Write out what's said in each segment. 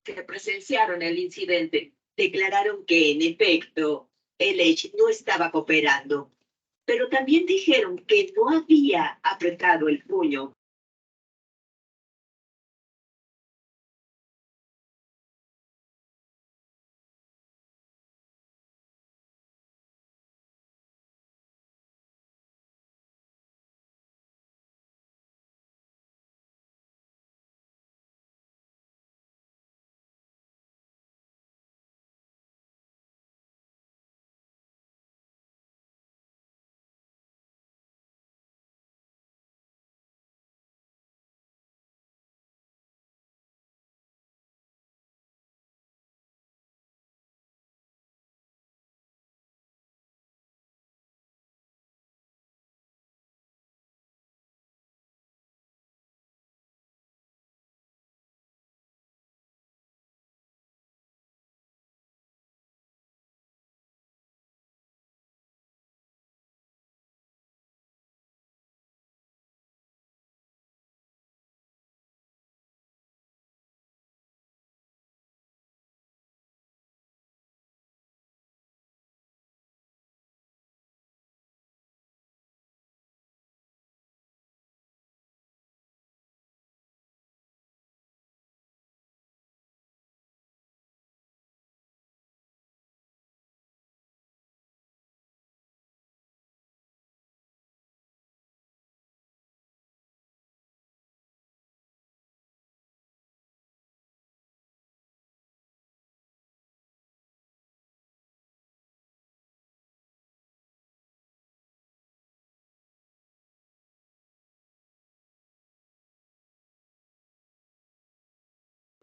que presenciaron el incidente declararon que, en efecto, el Edge no estaba cooperando, pero también dijeron que no había apretado el puño.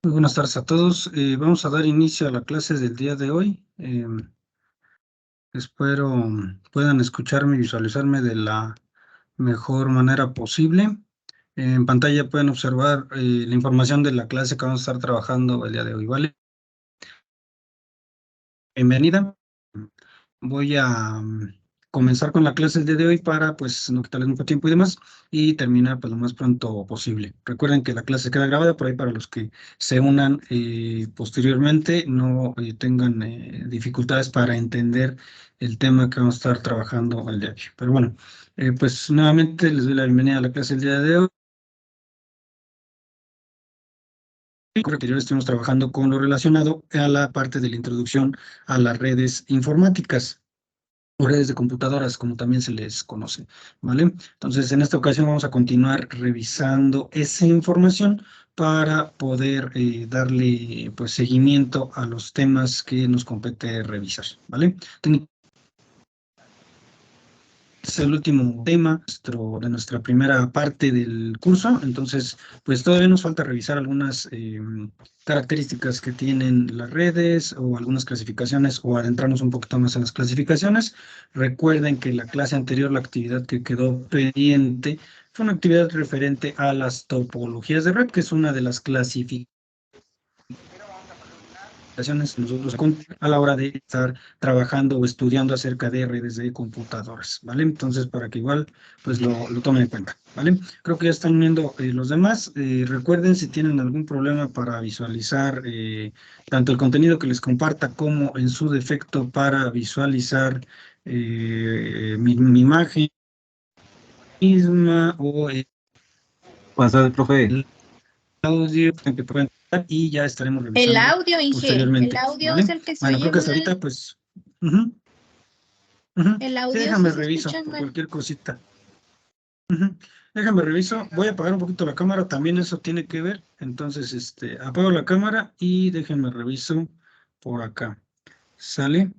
Muy buenas tardes a todos. Vamos a dar inicio a la clase del día de hoy. Espero puedan escucharme y visualizarme de la mejor manera posible. En pantalla pueden observar la información de la clase que vamos a estar trabajando el día de hoy, ¿vale? Bienvenida. Voy a comenzar con la clase del día de hoy para pues no quitarles mucho tiempo y demás y terminar pues lo más pronto posible. Recuerden que la clase queda grabada por ahí para los que se unan posteriormente, no tengan dificultades para entender el tema que vamos a estar trabajando el día de hoy. Pero bueno, pues nuevamente les doy la bienvenida a la clase del día de hoy. En el anterior estuvimos trabajando con lo relacionado a la parte de la introducción a las redes informáticas o redes de computadoras, como también se les conoce, ¿vale? Entonces, en esta ocasión vamos a continuar revisando esa información para poder darle pues seguimiento a los temas que nos compete revisar, ¿vale? Es el último tema de nuestra primera parte del curso, entonces pues todavía nos falta revisar algunas características que tienen las redes o algunas clasificaciones o adentrarnos un poquito más en las clasificaciones. Recuerden que la clase anterior, la actividad que quedó pendiente, fue una actividad referente a las topologías de red, que es una de las clasificaciones nosotros a la hora de estar trabajando o estudiando acerca de redes de computadoras, ¿vale? Entonces, para que igual pues lo tomen en cuenta, ¿vale? Creo que ya están viendo los demás. Recuerden, si tienen algún problema para visualizar tanto el contenido que les comparta como en su defecto para visualizar mi imagen misma o Pasa el profe. el audio que pueden y ya estaremos El revisando audio, Inge, posteriormente, el audio ¿vale? es el que se Bueno, oye creo que hasta mal. ahorita pues ujú. El Sí, audio déjame sí se reviso escucha por mal. cualquier cosita. Déjame reviso. Voy a apagar un poquito la cámara, también eso tiene que ver. Entonces, apago la cámara y déjenme reviso por acá. ¿Sale?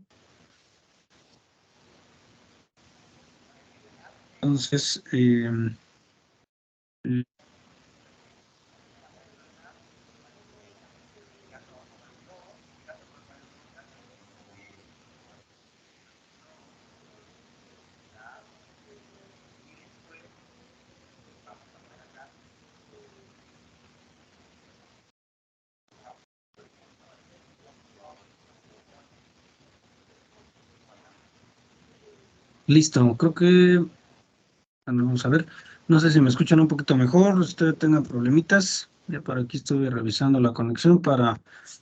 Entonces, listo. Creo que vamos a ver. No sé si me escuchan un poquito mejor, ustedes tengan problemitas. Ya por aquí estuve revisando la conexión para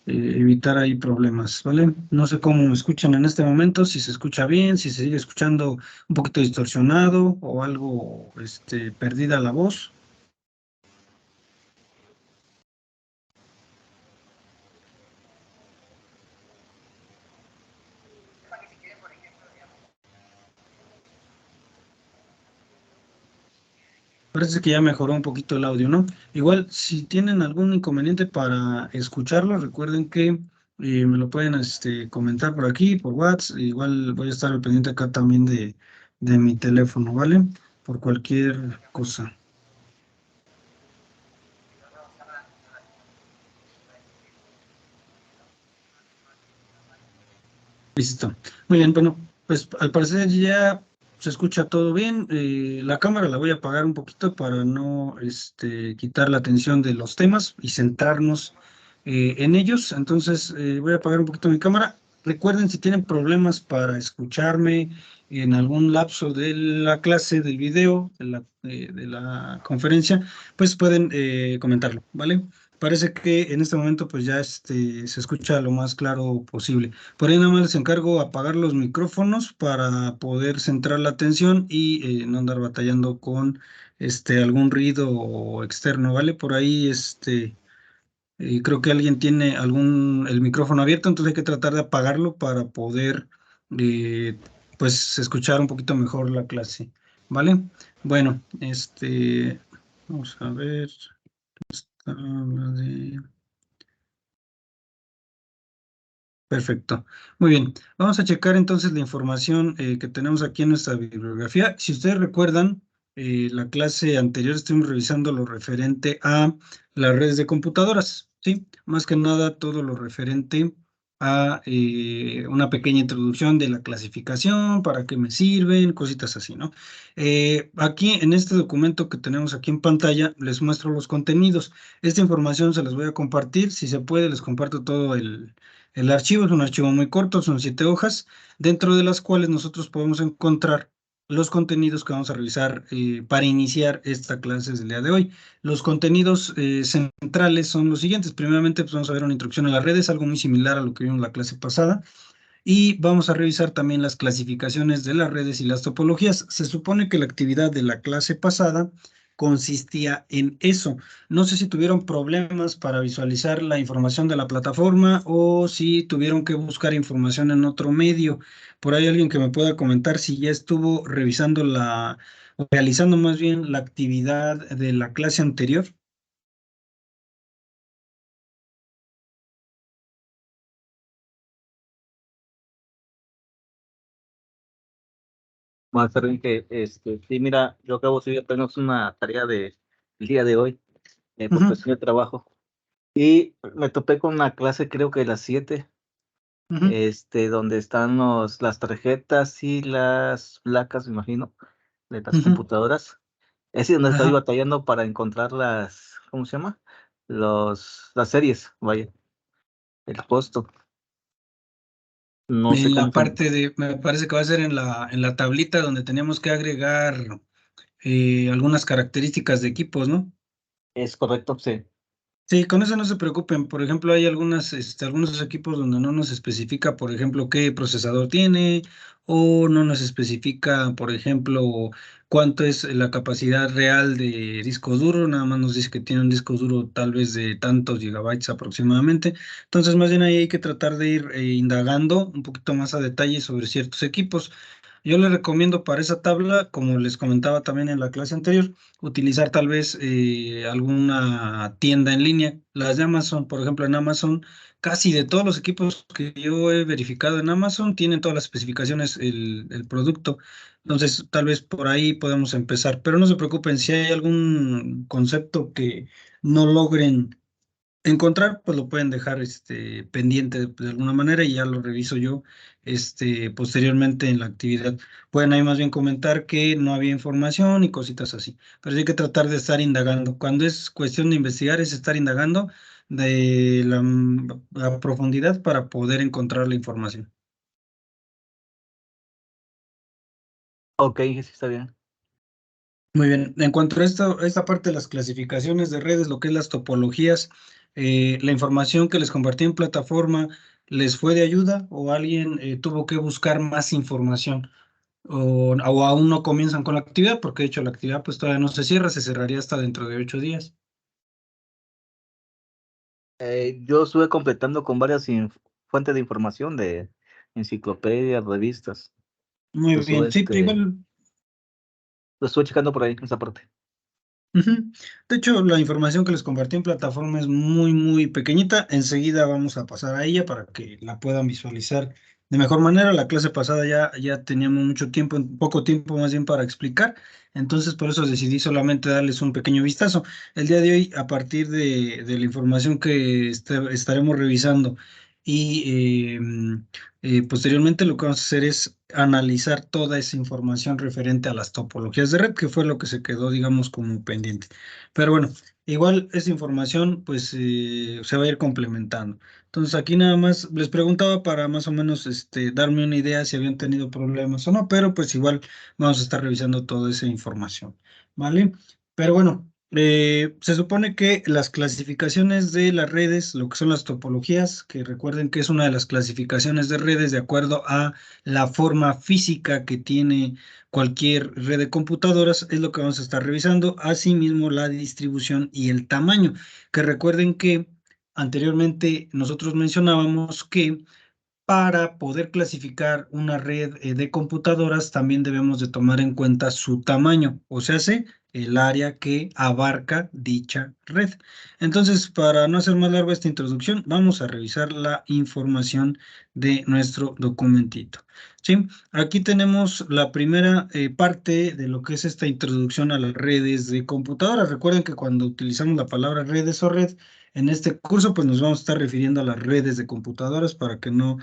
evitar ahí problemas, ¿vale? No sé cómo me escuchan en este momento, si se escucha bien, si se sigue escuchando un poquito distorsionado o algo perdida la voz. Parece que ya mejoró un poquito el audio, ¿no? Igual, si tienen algún inconveniente para escucharlo, recuerden que me lo pueden comentar por aquí, por WhatsApp. Igual voy a estar al pendiente acá también de mi teléfono, ¿vale? Por cualquier cosa. Listo. Muy bien, bueno, pues al parecer ya se escucha todo bien. La cámara la voy a apagar un poquito para no quitar la atención de los temas y centrarnos en ellos. Entonces voy a apagar un poquito mi cámara. Recuerden, si tienen problemas para escucharme en algún lapso de la clase, del video, de la conferencia, pues pueden comentarlo, ¿vale? Parece que en este momento pues ya se escucha lo más claro posible. Por ahí nada más les encargo apagar los micrófonos para poder centrar la atención y no andar batallando con algún ruido externo, ¿vale? Por ahí creo que alguien tiene el micrófono abierto, entonces hay que tratar de apagarlo para poder eh, pues escuchar un poquito mejor la clase, ¿vale? Bueno, vamos a ver. Habla de... Perfecto. Muy bien. Vamos a checar entonces la información que tenemos aquí en nuestra bibliografía. Si ustedes recuerdan, la clase anterior estuvimos revisando lo referente a las redes de computadoras, ¿sí? Más que nada todo lo referente a una pequeña introducción de la clasificación, para qué me sirven, cositas así, ¿no? Aquí en este documento que tenemos aquí en pantalla, les muestro los contenidos. Esta información se las voy a compartir. Si se puede, les comparto todo el archivo. Es un archivo muy corto, son 7 hojas, dentro de las cuales nosotros podemos encontrar los contenidos que vamos a revisar para iniciar esta clase del día de hoy. Los contenidos centrales son los siguientes. Primeramente, pues vamos a ver una introducción a las redes, algo muy similar a lo que vimos en la clase pasada. Y vamos a revisar también las clasificaciones de las redes y las topologías. Se supone que la actividad de la clase pasada consistía en eso. No sé si tuvieron problemas para visualizar la información de la plataforma o si tuvieron que buscar información en otro medio. Por ahí alguien que me pueda comentar si ya estuvo revisando o realizando más bien la actividad de la clase anterior. Va a ser bien que, sí, mira, yo acabo de subir apenas una tarea del día de hoy, por Ujú, cuestión de trabajo, y me topé con una clase, creo que las 7, ujú, donde están las tarjetas y las placas, me imagino, de las ujú. computadoras. Es donde estoy Ajá. batallando para encontrar ¿cómo se llama? Las series, vaya, el costo. No sé En cómo la se... parte me parece que va a ser en la tablita donde teníamos que agregar algunas características de equipos, ¿no? Es correcto, sí. Sí, con eso no se preocupen. Por ejemplo, hay algunos equipos donde no nos especifica, por ejemplo, qué procesador tiene, o no nos especifica, por ejemplo, cuánto es la capacidad real de disco duro. Nada más nos dice que tiene un disco duro tal vez de tantos gigabytes aproximadamente. Entonces, más bien ahí hay que tratar de ir indagando un poquito más a detalle sobre ciertos equipos. Yo les recomiendo para esa tabla, como les comentaba también en la clase anterior, utilizar tal vez alguna tienda en línea. Las de Amazon, por ejemplo, en Amazon, casi de todos los equipos que yo he verificado en Amazon, tienen todas las especificaciones el producto. Entonces, tal vez por ahí podemos empezar. Pero no se preocupen, si hay algún concepto que no logren encontrar, pues lo pueden dejar pendiente de alguna manera y ya lo reviso yo posteriormente en la actividad. Pueden ahí más bien comentar que no había información y cositas así, pero sí hay que tratar de estar indagando. Cuando es cuestión de investigar, es estar indagando de la profundidad para poder encontrar la información. Ok, sí está bien. Muy bien. En cuanto a esta parte de las clasificaciones de redes, lo que es las topologías, la información que les compartí en plataforma, ¿les fue de ayuda o alguien tuvo que buscar más información? O aún no comienzan con la actividad, porque de hecho la actividad pues todavía no se cierra, se cerraría hasta dentro de 8 días. Yo estuve completando con varias fuentes de información de enciclopedias, revistas. Muy Lo estuve, bien, sí, igual. lo estuve checando por ahí, esa parte. Ujú. De hecho, la información que les compartí en plataforma es muy, muy pequeñita. Enseguida vamos a pasar a ella para que la puedan visualizar de mejor manera. La clase pasada ya teníamos mucho tiempo, poco tiempo más bien para explicar. Entonces, por eso decidí solamente darles un pequeño vistazo. El día de hoy, a partir de la información que estaremos revisando y posteriormente lo que vamos a hacer es analizar toda esa información referente a las topologías de red, que fue lo que se quedó, digamos, como pendiente. Pero bueno, igual esa información pues se va a ir complementando. Entonces aquí nada más les preguntaba para más o menos darme una idea si habían tenido problemas o no, pero pues igual vamos a estar revisando toda esa información, ¿vale? Pero bueno. Se supone que las clasificaciones de las redes, lo que son las topologías, que recuerden que es una de las clasificaciones de redes de acuerdo a la forma física que tiene cualquier red de computadoras, es lo que vamos a estar revisando. Asimismo, la distribución y el tamaño, que recuerden que anteriormente nosotros mencionábamos que para poder clasificar una red de computadoras, también debemos de tomar en cuenta su tamaño, o sea, el área que abarca dicha red. Entonces, para no hacer más larga esta introducción, vamos a revisar la información de nuestro documentito. ¿Sí? Aquí tenemos la primera parte de lo que es esta introducción a las redes de computadoras. Recuerden que cuando utilizamos la palabra redes o red, en este curso, pues nos vamos a estar refiriendo a las redes de computadoras para que no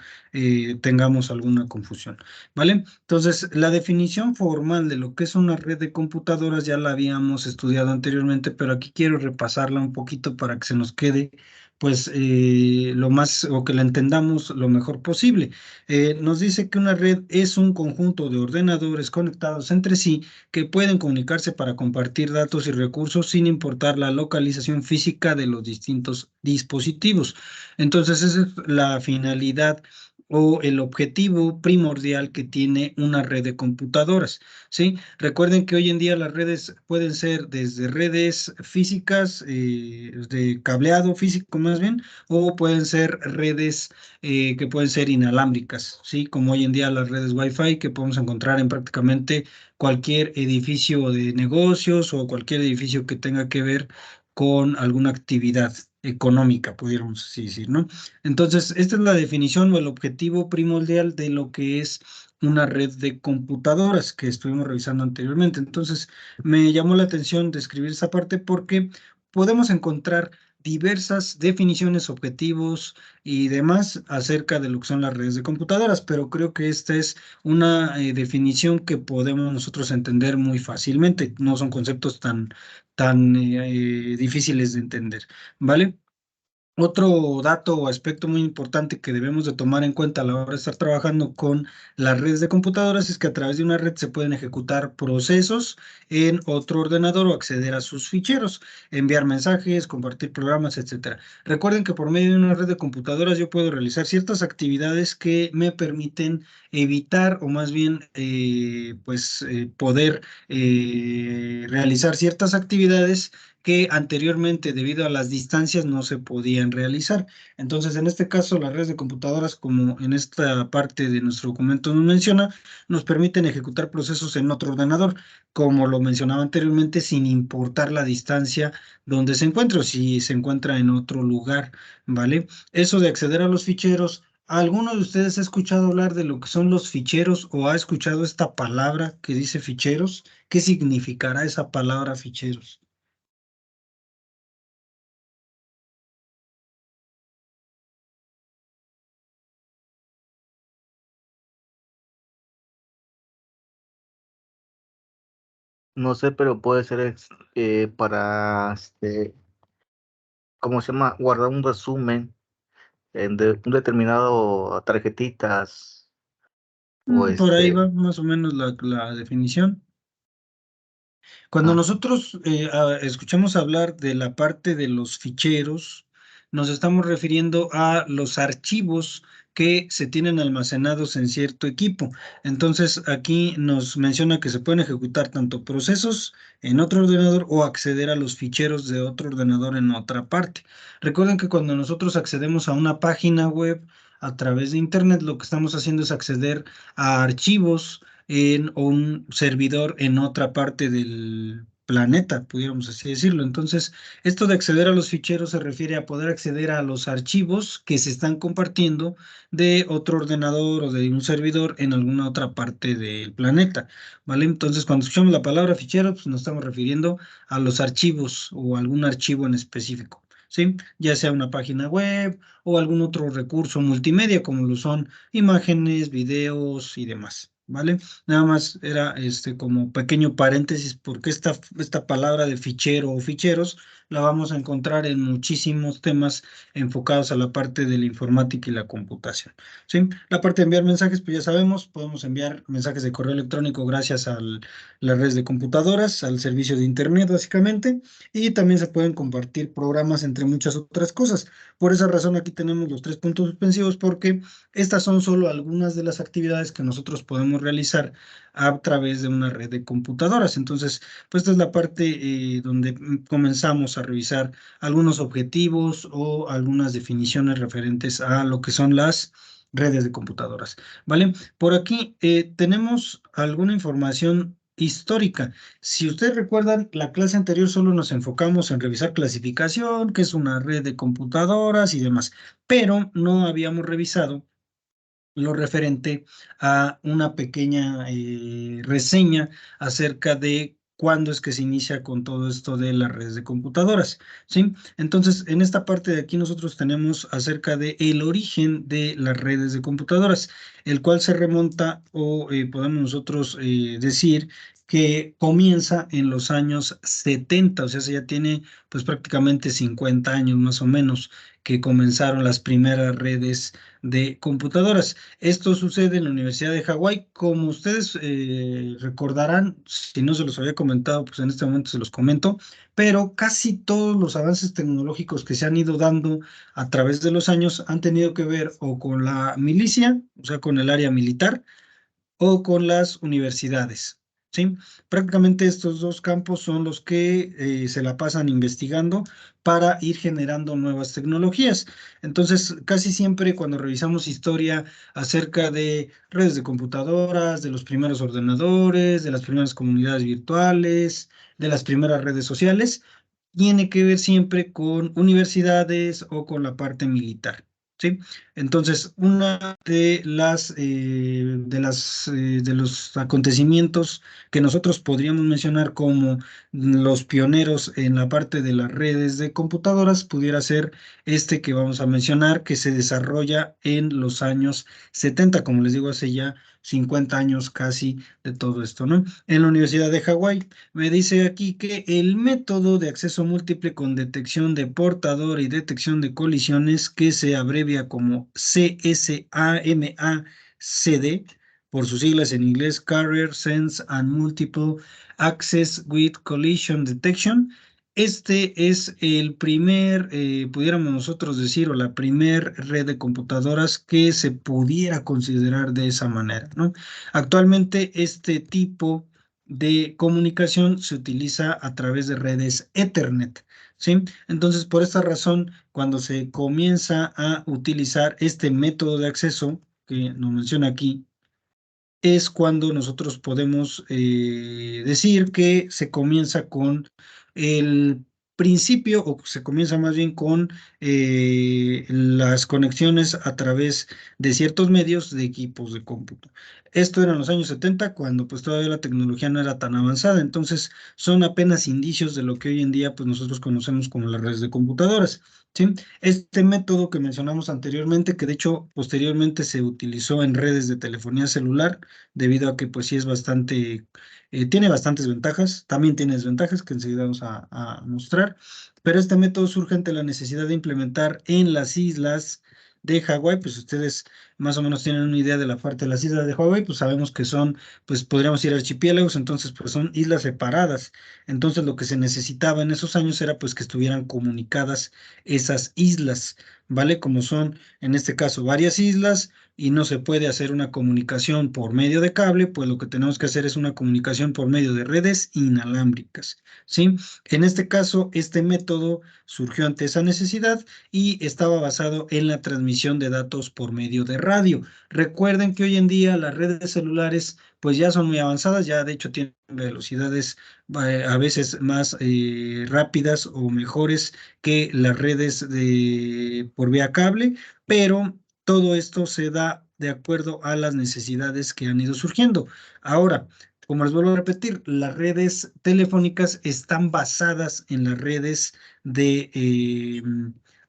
tengamos alguna confusión, ¿vale? Entonces, la definición formal de lo que es una red de computadoras ya la habíamos estudiado anteriormente, pero aquí quiero repasarla un poquito para que se nos quede, pues, lo más, o que la entendamos lo mejor posible. Nos dice que una red es un conjunto de ordenadores conectados entre sí que pueden comunicarse para compartir datos y recursos sin importar la localización física de los distintos dispositivos. Entonces, esa es la finalidad o el objetivo primordial que tiene una red de computadoras, ¿sí? Recuerden que hoy en día las redes pueden ser desde redes físicas, de cableado físico más bien, o pueden ser redes que pueden ser inalámbricas, ¿sí? Como hoy en día las redes Wi-Fi que podemos encontrar en prácticamente cualquier edificio de negocios o cualquier edificio que tenga que ver con alguna actividad económica, pudiéramos así decir, ¿no? Entonces, esta es la definición o el objetivo primordial de lo que es una red de computadoras que estuvimos revisando anteriormente. Entonces, me llamó la atención describir esa parte porque podemos encontrar diversas definiciones, objetivos y demás acerca de lo que son las redes de computadoras, pero creo que esta es una definición que podemos nosotros entender muy fácilmente. No son conceptos tan difíciles de entender, ¿vale? Otro dato o aspecto muy importante que debemos de tomar en cuenta a la hora de estar trabajando con las redes de computadoras es que a través de una red se pueden ejecutar procesos en otro ordenador o acceder a sus ficheros, enviar mensajes, compartir programas, etcétera. Recuerden que por medio de una red de computadoras yo puedo realizar ciertas actividades que me permiten evitar o más bien poder realizar ciertas actividades que anteriormente, debido a las distancias, no se podían realizar. Entonces, en este caso, las redes de computadoras, como en esta parte de nuestro documento nos menciona, nos permiten ejecutar procesos en otro ordenador, como lo mencionaba anteriormente, sin importar la distancia donde se encuentre o si se encuentra en otro lugar, ¿vale? Eso de acceder a los ficheros. ¿Alguno de ustedes ha escuchado hablar de lo que son los ficheros o ha escuchado esta palabra que dice ficheros? ¿Qué significará esa palabra ficheros? No sé, pero puede ser para, ¿cómo se llama? Guardar un resumen de un determinado tarjetitas o Por ahí va más o menos la definición. Cuando Ah. nosotros escuchamos hablar de la parte de los ficheros, nos estamos refiriendo a los archivos que se tienen almacenados en cierto equipo. Entonces, aquí nos menciona que se pueden ejecutar tanto procesos en otro ordenador o acceder a los ficheros de otro ordenador en otra parte. Recuerden que cuando nosotros accedemos a una página web a través de Internet, lo que estamos haciendo es acceder a archivos en un servidor en otra parte del planeta, pudiéramos así decirlo. Entonces, esto de acceder a los ficheros se refiere a poder acceder a los archivos que se están compartiendo de otro ordenador o de un servidor en alguna otra parte del planeta, ¿vale? Entonces, cuando escuchamos la palabra fichero, pues nos estamos refiriendo a los archivos o algún archivo en específico, ¿sí? Ya sea una página web o algún otro recurso multimedia, como lo son imágenes, videos y demás, ¿vale? Nada más era como pequeño paréntesis, porque esta palabra de fichero o ficheros la vamos a encontrar en muchísimos temas enfocados a la parte de la informática y la computación, ¿sí? La parte de enviar mensajes, pues ya sabemos, podemos enviar mensajes de correo electrónico gracias a las redes de computadoras, al servicio de Internet, básicamente, y también se pueden compartir programas entre muchas otras cosas. Por esa razón, aquí tenemos los 3 puntos suspensivos, porque estas son solo algunas de las actividades que nosotros podemos realizar a través de una red de computadoras. Entonces, pues esta es la parte donde comenzamos a revisar algunos objetivos o algunas definiciones referentes a lo que son las redes de computadoras, ¿vale? Por aquí tenemos alguna información histórica. Si ustedes recuerdan, la clase anterior solo nos enfocamos en revisar clasificación, que es una red de computadoras y demás, pero no habíamos revisado lo referente a una pequeña reseña acerca de cuándo es que se inicia con todo esto de las redes de computadoras, ¿sí? Entonces, en esta parte de aquí nosotros tenemos acerca de el origen de las redes de computadoras, el cual se remonta o podemos nosotros decir que comienza en los años 70, o sea, se ya tiene pues prácticamente 50 años más o menos que comenzaron las primeras redes de computadoras. Esto sucede en la Universidad de Hawái. Como ustedes recordarán, si no se los había comentado, pues en este momento se los comento, pero casi todos los avances tecnológicos que se han ido dando a través de los años han tenido que ver o con la milicia, o sea, con el área militar, o con las universidades, ¿sí? Prácticamente estos dos campos son los que se la pasan investigando para ir generando nuevas tecnologías. Entonces, casi siempre cuando revisamos historia acerca de redes de computadoras, de los primeros ordenadores, de las primeras comunidades virtuales, de las primeras redes sociales, tiene que ver siempre con universidades o con la parte militar, ¿sí? Entonces, una de los acontecimientos que nosotros podríamos mencionar como los pioneros en la parte de las redes de computadoras pudiera ser este que vamos a mencionar, que se desarrolla en los años 70, como les digo, hace ya 50 años casi de todo esto, ¿no? En la Universidad de Hawái. Me dice aquí que el método de acceso múltiple con detección de portador y detección de colisiones, que se abrevia como CSAMACD, por sus siglas en inglés, Carrier Sense and Multiple Access with Collision Detection. Este es el primer, pudiéramos nosotros decir, o la primer red de computadoras que se pudiera considerar de esa manera, ¿no? Actualmente este tipo de comunicación se utiliza a través de redes Ethernet, ¿sí? Entonces, por esta razón, cuando se comienza a utilizar este método de acceso que nos menciona aquí, es cuando nosotros podemos decir que se comienza con el principio, o se comienza más bien con las conexiones a través de ciertos medios de equipos de cómputo. Esto era en los años 70, cuando pues todavía la tecnología no era tan avanzada, entonces son apenas indicios de lo que hoy en día pues nosotros conocemos como las redes de computadoras, ¿sí? Este método que mencionamos anteriormente, que de hecho posteriormente se utilizó en redes de telefonía celular, debido a que pues sí es bastante, tiene bastantes ventajas, también tiene desventajas que enseguida vamos a mostrar, pero este método surge ante la necesidad de implementar en las islas de Hawái, pues ustedes más o menos tienen una idea de la parte de las islas de Hawái, pues sabemos que son, pues podríamos ir archipiélagos, entonces pues son islas separadas. Entonces lo que se necesitaba en esos años era pues que estuvieran comunicadas esas islas, ¿vale? Como son en este caso varias islas y no se puede hacer una comunicación por medio de cable, pues lo que tenemos que hacer es una comunicación por medio de redes inalámbricas, ¿sí? En este caso, este método surgió ante esa necesidad y estaba basado en la transmisión de datos por medio de radio. Recuerden que hoy en día las redes celulares pues ya son muy avanzadas, ya de hecho tienen velocidades a veces más rápidas o mejores que las redes por vía cable, pero todo esto se da de acuerdo a las necesidades que han ido surgiendo. Ahora, como les vuelvo a repetir, las redes telefónicas están basadas en las redes de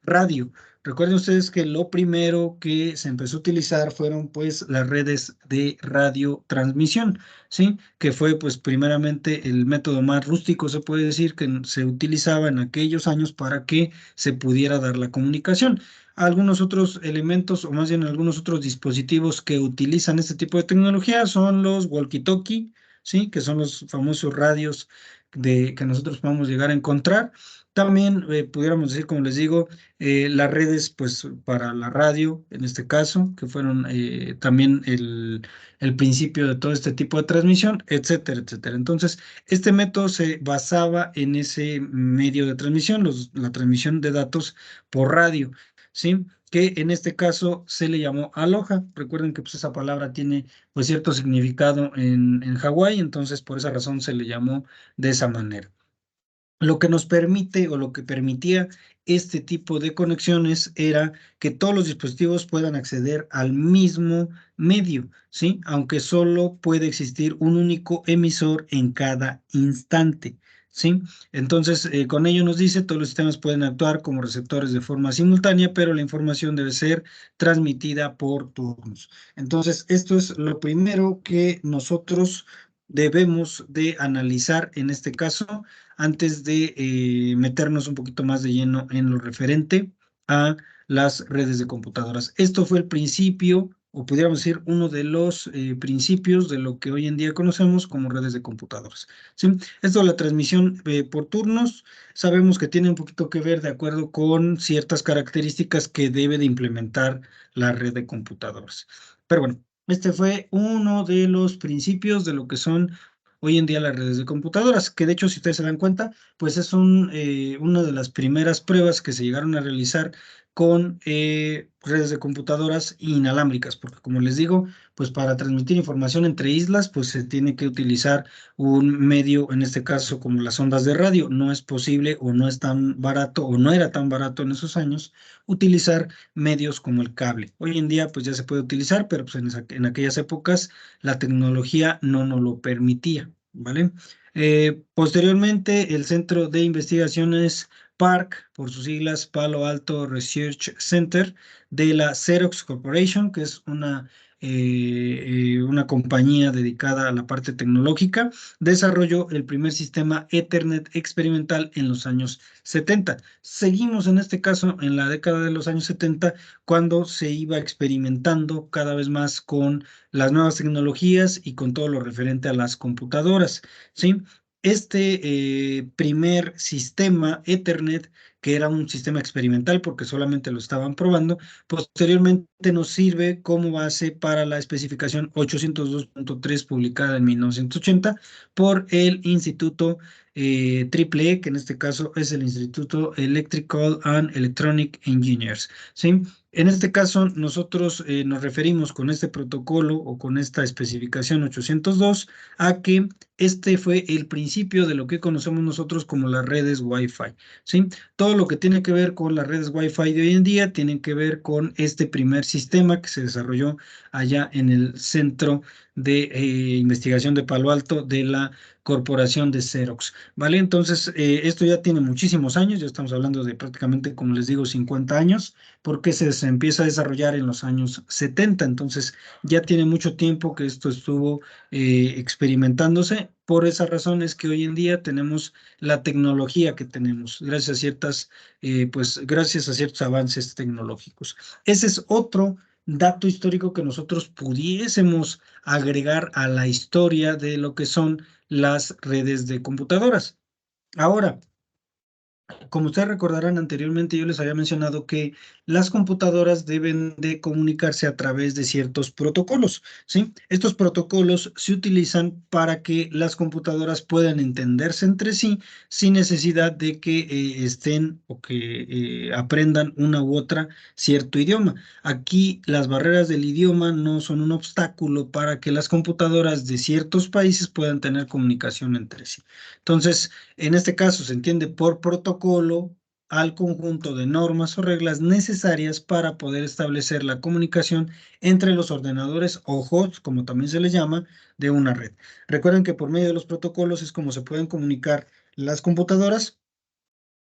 radio. Recuerden ustedes que lo primero que se empezó a utilizar fueron pues las redes de radiotransmisión, ¿sí? Que fue pues primeramente el método más rústico, se puede decir, que se utilizaba en aquellos años para que se pudiera dar la comunicación. Algunos otros elementos, o más bien algunos otros dispositivos que utilizan este tipo de tecnología son los walkie-talkie, ¿sí? Que son los famosos radios que nosotros podemos llegar a encontrar. También pudiéramos decir, como les digo, las redes, pues para la radio, en este caso, que fueron también el principio de todo este tipo de transmisión, etcétera, etcétera. Entonces, este método se basaba en ese medio de transmisión, la transmisión de datos por radio, ¿sí? Que en este caso se le llamó aloha. Recuerden que pues, esa palabra tiene pues cierto significado en Hawái, entonces por esa razón se le llamó de esa manera. Lo que nos permite o lo que permitía este tipo de conexiones era que todos los dispositivos puedan acceder al mismo medio, ¿sí? Aunque solo puede existir un único emisor en cada instante, ¿sí? Entonces, con ello nos dice, todos los sistemas pueden actuar como receptores de forma simultánea, pero la información debe ser transmitida por turnos. Entonces, esto es lo primero que nosotros debemos de analizar en este caso antes de meternos un poquito más de lleno en lo referente a las redes de computadoras. Esto fue el principio, o pudiéramos decir, uno de los principios de lo que hoy en día conocemos como redes de computadoras, ¿sí? Esto de la transmisión por turnos, sabemos que tiene un poquito que ver de acuerdo con ciertas características que debe de implementar la red de computadoras. Pero bueno, este fue uno de los principios de lo que son hoy en día las redes de computadoras, que de hecho, si ustedes se dan cuenta, pues es una de las primeras pruebas que se llegaron a realizar con redes de computadoras inalámbricas, porque como les digo, pues para transmitir información entre islas, pues se tiene que utilizar un medio, en este caso como las ondas de radio. No es posible o no es tan barato o no era tan barato en esos años utilizar medios como el cable. Hoy en día pues ya se puede utilizar, pero pues en aquellas épocas la tecnología no nos lo permitía, ¿vale? Posteriormente, el Centro de Investigaciones PARC, por sus siglas Palo Alto Research Center, de la Xerox Corporation, que es una compañía dedicada a la parte tecnológica, desarrolló el primer sistema Ethernet experimental en los años 70. Seguimos en este caso en la década de los años 70, cuando se iba experimentando cada vez más con las nuevas tecnologías y con todo lo referente a las computadoras, ¿sí? Este primer sistema Ethernet, que era un sistema experimental porque solamente lo estaban probando, posteriormente nos sirve como base para la especificación 802.3 publicada en 1980 por el Instituto EEE, que en este caso es el Instituto Electrical and Electronic Engineers, ¿sí? En este caso, nosotros nos referimos con este protocolo o con esta especificación 802 a que este fue el principio de lo que conocemos nosotros como las redes Wi-Fi, ¿sí? Todo lo que tiene que ver con las redes Wi-Fi de hoy en día tiene que ver con este primer sistema que se desarrolló allá en el Centro de Investigación de Palo Alto de la Corporación de Xerox, ¿vale? Entonces, esto ya tiene muchísimos años, ya estamos hablando de prácticamente, como les digo, 50 años, porque se empieza a desarrollar en los años 70, entonces ya tiene mucho tiempo que esto estuvo experimentándose por esa razón es que hoy en día tenemos la tecnología que tenemos, gracias a gracias a ciertos avances tecnológicos. Ese es otro dato histórico que nosotros pudiésemos agregar a la historia de lo que son las redes de computadoras. Ahora, como ustedes recordarán anteriormente, yo les había mencionado que las computadoras deben de comunicarse a través de ciertos protocolos, ¿sí? Estos protocolos se utilizan para que las computadoras puedan entenderse entre sí sin necesidad de que estén o que aprendan una u otra cierto idioma. Aquí las barreras del idioma no son un obstáculo para que las computadoras de ciertos países puedan tener comunicación entre sí. Entonces, en este caso se entiende por protocolo al conjunto de normas o reglas necesarias para poder establecer la comunicación entre los ordenadores o hosts, como también se les llama, de una red. Recuerden que por medio de los protocolos es como se pueden comunicar las computadoras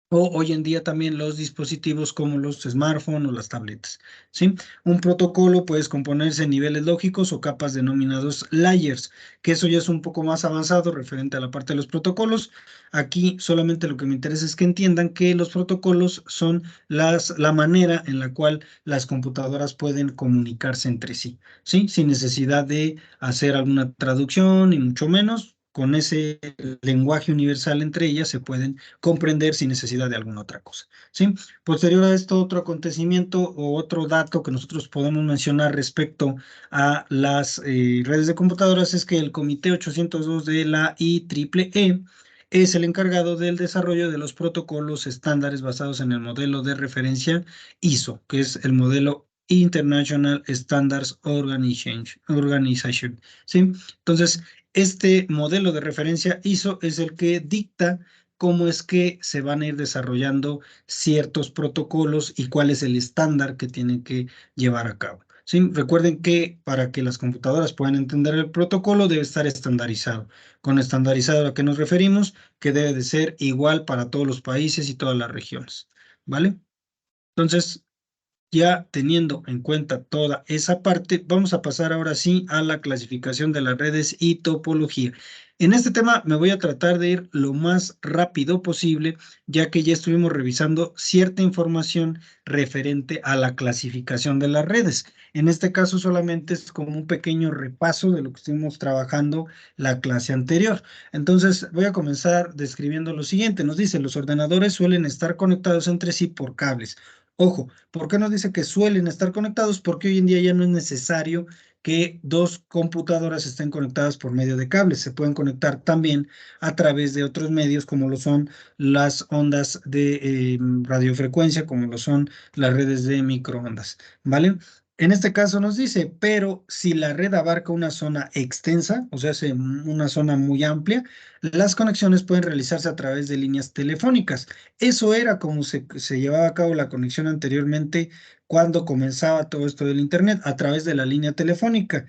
o hoy en día también los dispositivos como los smartphones o las tabletas, ¿sí? Un protocolo puede componerse en niveles lógicos o capas denominados layers, que eso ya es un poco más avanzado referente a la parte de los protocolos. Aquí solamente lo que me interesa es que entiendan que los protocolos son la manera en la cual las computadoras pueden comunicarse entre sí, ¿sí? Sin necesidad de hacer alguna traducción, ni mucho menos. Con ese lenguaje universal entre ellas se pueden comprender sin necesidad de alguna otra cosa, ¿sí? Posterior a esto, otro acontecimiento o otro dato que nosotros podemos mencionar respecto a las redes de computadoras es que el Comité 802 de la IEEE es el encargado del desarrollo de los protocolos estándares basados en el modelo de referencia ISO, que es el modelo International Standards Organization, ¿sí? Entonces, este modelo de referencia ISO es el que dicta cómo es que se van a ir desarrollando ciertos protocolos y cuál es el estándar que tienen que llevar a cabo. ¿Sí? Recuerden que para que las computadoras puedan entender el protocolo debe estar estandarizado. Con estandarizado a qué nos referimos, que debe de ser igual para todos los países y todas las regiones. ¿Vale? Entonces, ya teniendo en cuenta toda esa parte, vamos a pasar ahora sí a la clasificación de las redes y topología. En este tema me voy a tratar de ir lo más rápido posible, ya que ya estuvimos revisando cierta información referente a la clasificación de las redes. En este caso solamente es como un pequeño repaso de lo que estuvimos trabajando la clase anterior. Entonces voy a comenzar describiendo lo siguiente. Nos dice, los ordenadores suelen estar conectados entre sí por cables. Ojo, ¿por qué nos dice que suelen estar conectados? Porque hoy en día ya no es necesario que dos computadoras estén conectadas por medio de cables. Se pueden conectar también a través de otros medios como lo son las ondas de radiofrecuencia, como lo son las redes de microondas, ¿vale? En este caso nos dice, pero si la red abarca una zona extensa, o sea, una zona muy amplia, las conexiones pueden realizarse a través de líneas telefónicas. Eso era como se llevaba a cabo la conexión anteriormente cuando comenzaba todo esto del Internet, a través de la línea telefónica.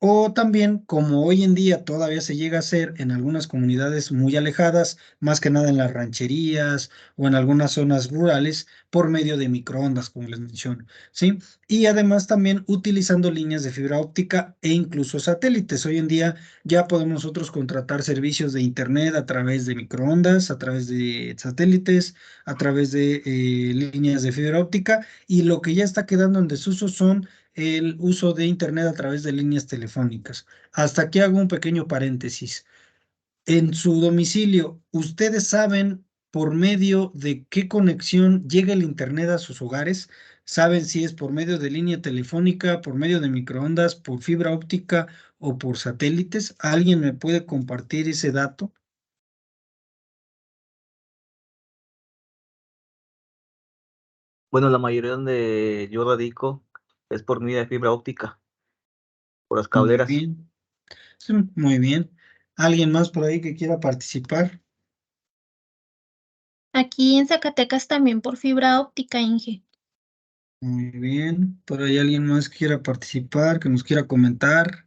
O también, como hoy en día todavía se llega a hacer en algunas comunidades muy alejadas, más que nada en las rancherías o en algunas zonas rurales, por medio de microondas, como les menciono, ¿sí? Y además también utilizando líneas de fibra óptica e incluso satélites. Hoy en día ya podemos nosotros contratar servicios de Internet a través de microondas, a través de satélites, a través de líneas de fibra óptica, y lo que ya está quedando en desuso son el uso de Internet a través de líneas telefónicas. Hasta aquí hago un pequeño paréntesis. En su domicilio, ¿ustedes saben por medio de qué conexión llega el Internet a sus hogares? ¿Saben si es por medio de línea telefónica, por medio de microondas, por fibra óptica o por satélites? ¿Alguien me puede compartir ese dato? Bueno, la mayoría donde yo radico es por medio de fibra óptica, por las Muy cableras. bien, sí, muy bien. ¿Alguien más por ahí que quiera participar? Aquí en Zacatecas también por fibra óptica, Inge. Muy bien. ¿Por ahí alguien más que quiera participar, que nos quiera comentar?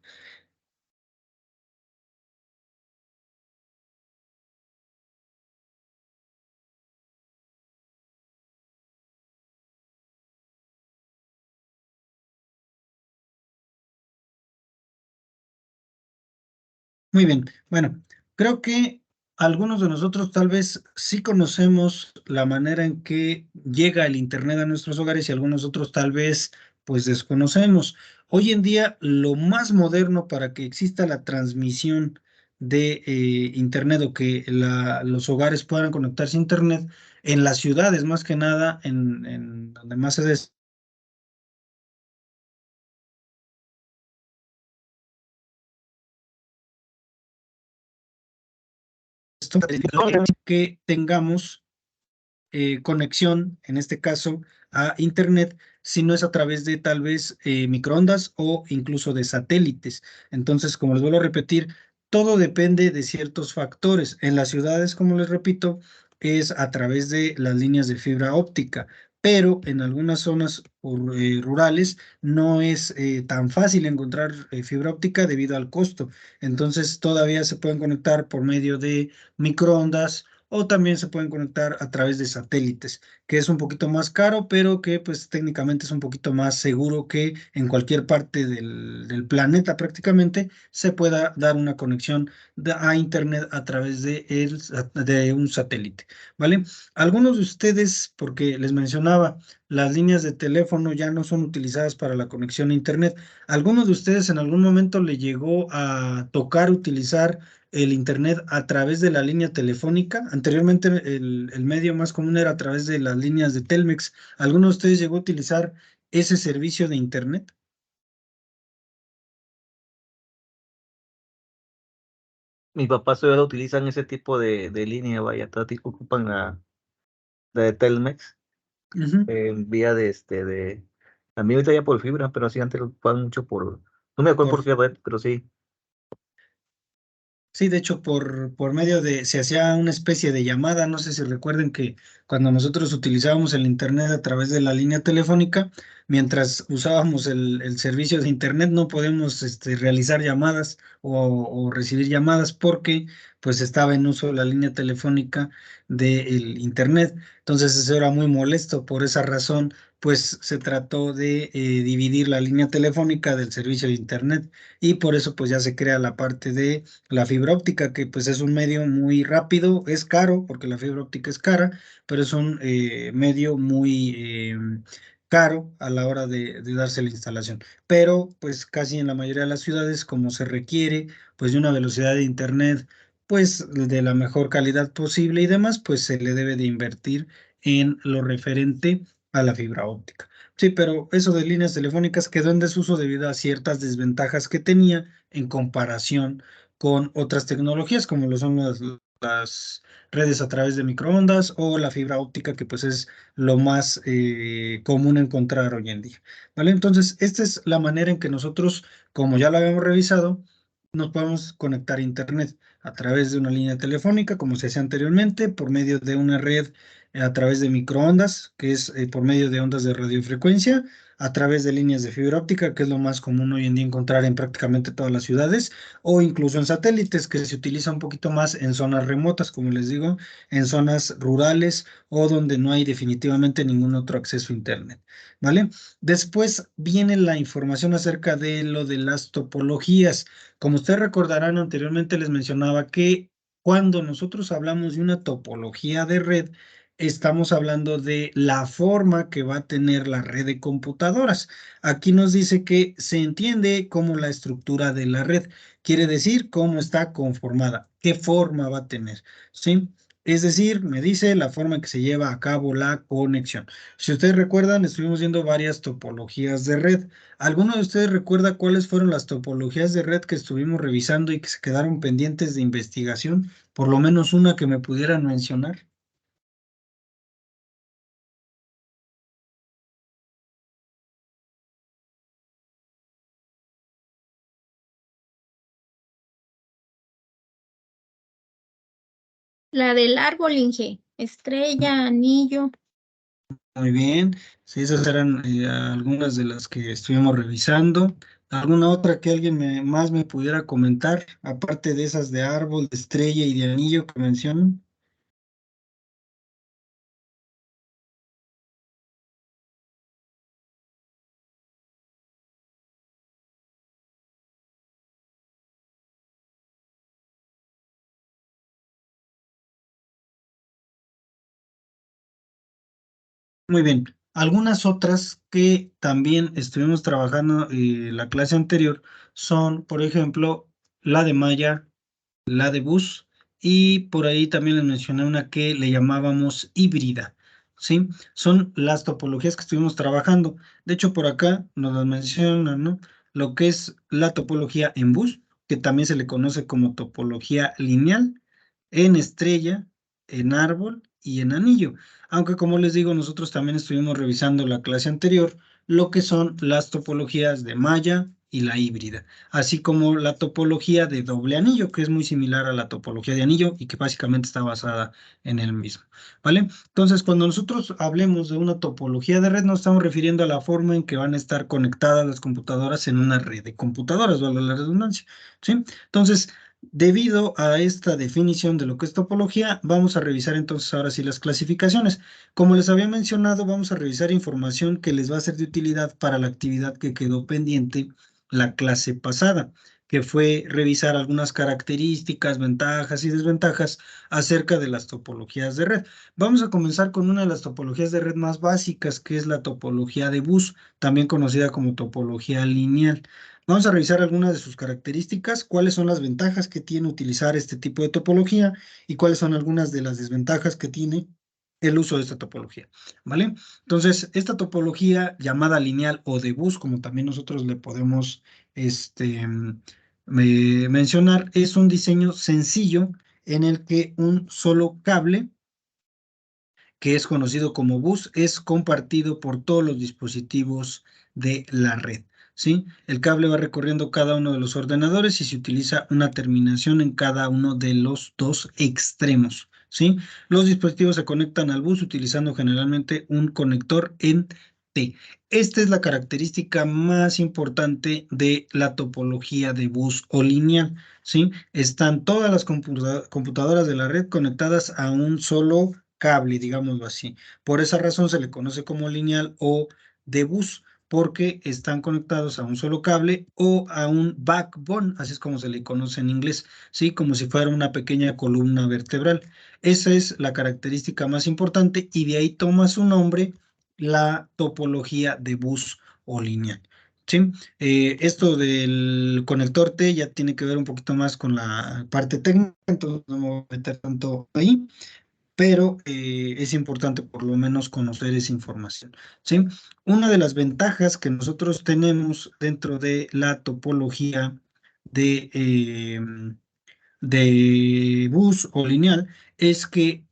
Muy bien. Bueno, Creo que algunos de nosotros tal vez sí conocemos la manera en que llega el Internet a nuestros hogares y algunos otros tal vez pues desconocemos. Hoy en día lo más moderno para que exista la transmisión de Internet o que los hogares puedan conectarse a Internet en las ciudades más que nada, en donde más se des esto, que tengamos conexión, en este caso, a Internet, si no es a través de tal vez microondas o incluso de satélites. Entonces, como les vuelvo a repetir, todo depende de ciertos factores. En las ciudades, como les repito, es a través de las líneas de fibra óptica, pero en algunas zonas rurales no es tan fácil encontrar fibra óptica debido al costo. Entonces, todavía se pueden conectar por medio de microondas o también se pueden conectar a través de satélites, que es un poquito más caro, pero que pues técnicamente es un poquito más seguro que en cualquier parte del planeta prácticamente se pueda dar una conexión a Internet a través de un satélite, ¿vale? Algunos de ustedes, porque les mencionaba, las líneas de teléfono ya no son utilizadas para la conexión a Internet. ¿Algunos de ustedes en algún momento le llegó a tocar utilizar el Internet a través de la línea telefónica? Anteriormente el medio más común era a través de las líneas de Telmex. ¿Alguno de ustedes llegó a utilizar ese servicio de Internet? Mi papá todavía utilizan ese tipo de línea, vaya, todavía ocupan la de Telmex, Ujú. vía también ahorita ya por fibra, pero sí antes lo ocupaban mucho no me acuerdo Por por qué red, pero sí. Sí, de hecho, por medio se hacía una especie de llamada, no sé si recuerden que cuando nosotros utilizábamos el Internet a través de la línea telefónica, mientras usábamos el servicio de Internet, no podemos realizar llamadas o recibir llamadas porque pues estaba en uso la línea telefónica del Internet. Entonces eso era muy molesto, por esa razón pues se trató de dividir la línea telefónica del servicio de Internet y por eso pues ya se crea la parte de la fibra óptica, que pues es un medio muy rápido, es caro porque la fibra óptica es cara, pero es un medio muy caro a la hora de darse la instalación. Pero pues casi en la mayoría de las ciudades, como se requiere pues de una velocidad de internet pues de la mejor calidad posible y demás, pues se le debe de invertir en lo referente a la fibra óptica. Sí, pero eso de líneas telefónicas quedó en desuso debido a ciertas desventajas que tenía en comparación con otras tecnologías como lo son las redes a través de microondas o la fibra óptica, que pues es lo más común encontrar hoy en día. ¿Vale? Entonces, esta es la manera en que nosotros, como ya lo habíamos revisado, nos podemos conectar a Internet a través de una línea telefónica, como se hacía anteriormente, por medio de una red a través de microondas, que es por medio de ondas de radiofrecuencia, a través de líneas de fibra óptica, que es lo más común hoy en día encontrar en prácticamente todas las ciudades, o incluso en satélites, que se utiliza un poquito más en zonas remotas, como les digo, en zonas rurales o donde no hay definitivamente ningún otro acceso a Internet, ¿vale? Después viene la información acerca de lo de las topologías. Como ustedes recordarán, anteriormente les mencionaba que cuando nosotros hablamos de una topología de red, estamos hablando de la forma que va a tener la red de computadoras. Aquí nos dice que se entiende como la estructura de la red. Quiere decir cómo está conformada, qué forma va a tener, ¿sí? Es decir, me dice la forma en que se lleva a cabo la conexión. Si ustedes recuerdan, estuvimos viendo varias topologías de red. ¿Alguno de ustedes recuerda cuáles fueron las topologías de red que estuvimos revisando y que se quedaron pendientes de investigación? Por lo menos una que me pudieran mencionar. La del árbol, Inge. Estrella, anillo. Muy bien, sí, esas eran algunas de las que estuvimos revisando. ¿Alguna otra que alguien más me pudiera comentar, aparte de esas de árbol, de estrella y de anillo que mencionan? Muy bien. Algunas otras que también estuvimos trabajando la clase anterior son, por ejemplo, la de malla, la de bus, y por ahí también les mencioné una que le llamábamos híbrida, ¿sí? Son las topologías que estuvimos trabajando. De hecho, por acá nos las mencionan, ¿no? Lo que es la topología en bus, que también se le conoce como topología lineal, en estrella, en árbol y en anillo. Aunque como les digo, nosotros también estuvimos revisando la clase anterior, lo que son las topologías de malla y la híbrida, así como la topología de doble anillo, que es muy similar a la topología de anillo y que básicamente está basada en el mismo, ¿vale? Entonces, cuando nosotros hablemos de una topología de red, nos estamos refiriendo a la forma en que van a estar conectadas las computadoras en una red de computadoras, valga la redundancia, ¿sí? Entonces, debido a esta definición de lo que es topología, vamos a revisar entonces ahora sí las clasificaciones. Como les había mencionado, vamos a revisar información que les va a ser de utilidad para la actividad que quedó pendiente la clase pasada, que fue revisar algunas características, ventajas y desventajas acerca de las topologías de red. Vamos a comenzar con una de las topologías de red más básicas, que es la topología de bus, también conocida como topología lineal. Vamos a revisar algunas de sus características, cuáles son las ventajas que tiene utilizar este tipo de topología y cuáles son algunas de las desventajas que tiene el uso de esta topología, ¿vale? Entonces, esta topología llamada lineal o de bus, como también nosotros le podemos mencionar, es un diseño sencillo en el que un solo cable, que es conocido como bus, es compartido por todos los dispositivos de la red, ¿sí? El cable va recorriendo cada uno de los ordenadores y se utiliza una terminación en cada uno de los dos extremos, ¿sí? Los dispositivos se conectan al bus utilizando generalmente un conector en T. Esta es la característica más importante de la topología de bus o lineal, ¿sí? Están todas las computadoras de la red conectadas a un solo cable, digámoslo así. Por esa razón se le conoce como lineal o de bus, porque están conectados a un solo cable o a un backbone, así es como se le conoce en inglés, ¿sí? Como si fuera una pequeña columna vertebral. Esa es la característica más importante y de ahí toma su nombre la topología de bus o lineal. ¿Sí? Esto del conector T ya tiene que ver un poquito más con la parte técnica, entonces no me voy a meter tanto ahí, pero es importante por lo menos conocer esa información, ¿sí? Una de las ventajas que nosotros tenemos dentro de la topología de, de bus o lineal es que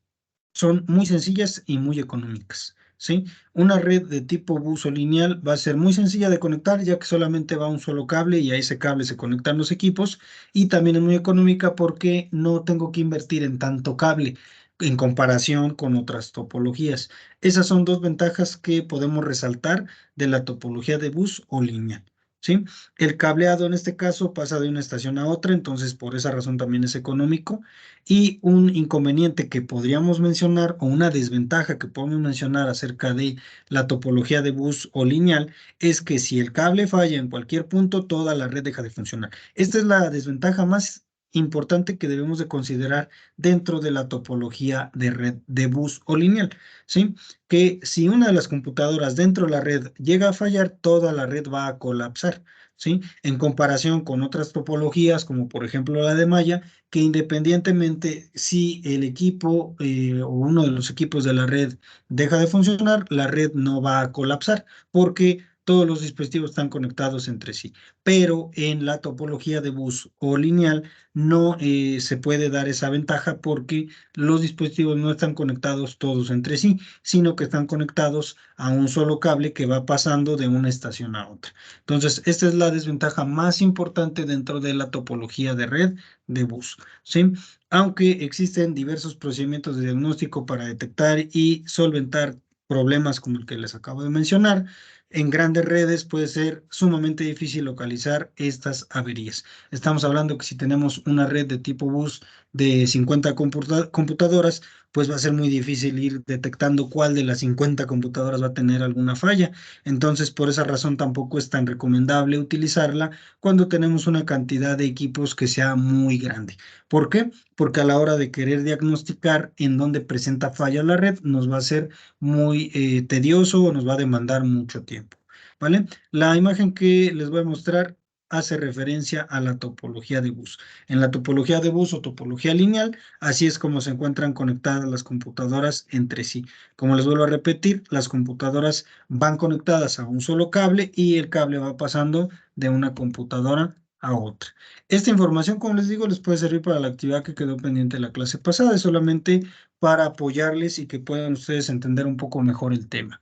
son muy sencillas y muy económicas, ¿sí? Una red de tipo bus o lineal va a ser muy sencilla de conectar, ya que solamente va un solo cable y a ese cable se conectan los equipos, y también es muy económica porque no tengo que invertir en tanto cable en comparación con otras topologías. Esas son dos ventajas que podemos resaltar de la topología de bus o lineal, ¿sí? El cableado en este caso pasa de una estación a otra, entonces por esa razón también es económico. Y un inconveniente que podríamos mencionar o una desventaja que podemos mencionar acerca de la topología de bus o lineal es que si el cable falla en cualquier punto, toda la red deja de funcionar. Esta es la desventaja más importante que debemos de considerar dentro de la topología de red de bus o lineal, ¿sí? Que si una de las computadoras dentro de la red llega a fallar, toda la red va a colapsar, ¿sí? En comparación con otras topologías, como por ejemplo la de malla, que independientemente si el equipo o uno de los equipos de la red deja de funcionar, la red no va a colapsar porque todos los dispositivos están conectados entre sí. Pero en la topología de bus o lineal no se puede dar esa ventaja porque los dispositivos no están conectados todos entre sí, sino que están conectados a un solo cable que va pasando de una estación a otra. Entonces, esta es la desventaja más importante dentro de la topología de red de bus, ¿sí? Aunque existen diversos procedimientos de diagnóstico para detectar y solventar problemas como el que les acabo de mencionar, en grandes redes puede ser sumamente difícil localizar estas averías. Estamos hablando que si tenemos una red de tipo bus de 50 computadoras, pues va a ser muy difícil ir detectando cuál de las 50 computadoras va a tener alguna falla. Entonces, por esa razón tampoco es tan recomendable utilizarla cuando tenemos una cantidad de equipos que sea muy grande. ¿Por qué? Porque a la hora de querer diagnosticar en dónde presenta falla la red, nos va a ser muy tedioso o nos va a demandar mucho tiempo. ¿Vale? La imagen que les voy a mostrar hace referencia a la topología de bus. En la topología de bus o topología lineal, así es como se encuentran conectadas las computadoras entre sí. Como les vuelvo a repetir, las computadoras van conectadas a un solo cable y el cable va pasando de una computadora a otra. Esta información, como les digo, les puede servir para la actividad que quedó pendiente de la clase pasada, es solamente para apoyarles y que puedan ustedes entender un poco mejor el tema.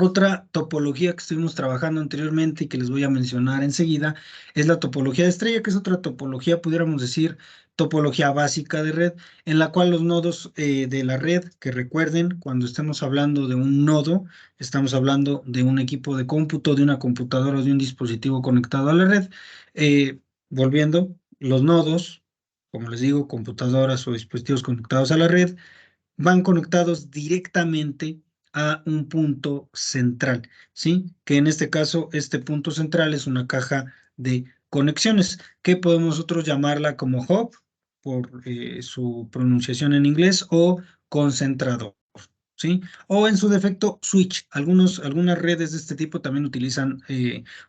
Otra topología que estuvimos trabajando anteriormente y que les voy a mencionar enseguida es la topología de estrella, que es otra topología, pudiéramos decir, topología básica de red, en la cual los nodos de la red, que recuerden, cuando estemos hablando de un nodo, estamos hablando de un equipo de cómputo, de una computadora o de un dispositivo conectado a la red. Volviendo, los nodos, como les digo, computadoras o dispositivos conectados a la red, van conectados directamente a un punto central, ¿sí? Que en este caso, este punto central es una caja de conexiones, que podemos nosotros llamarla como hub, por su pronunciación en inglés, o concentrador, ¿sí? O en su defecto, switch. Algunas redes de este tipo también utilizan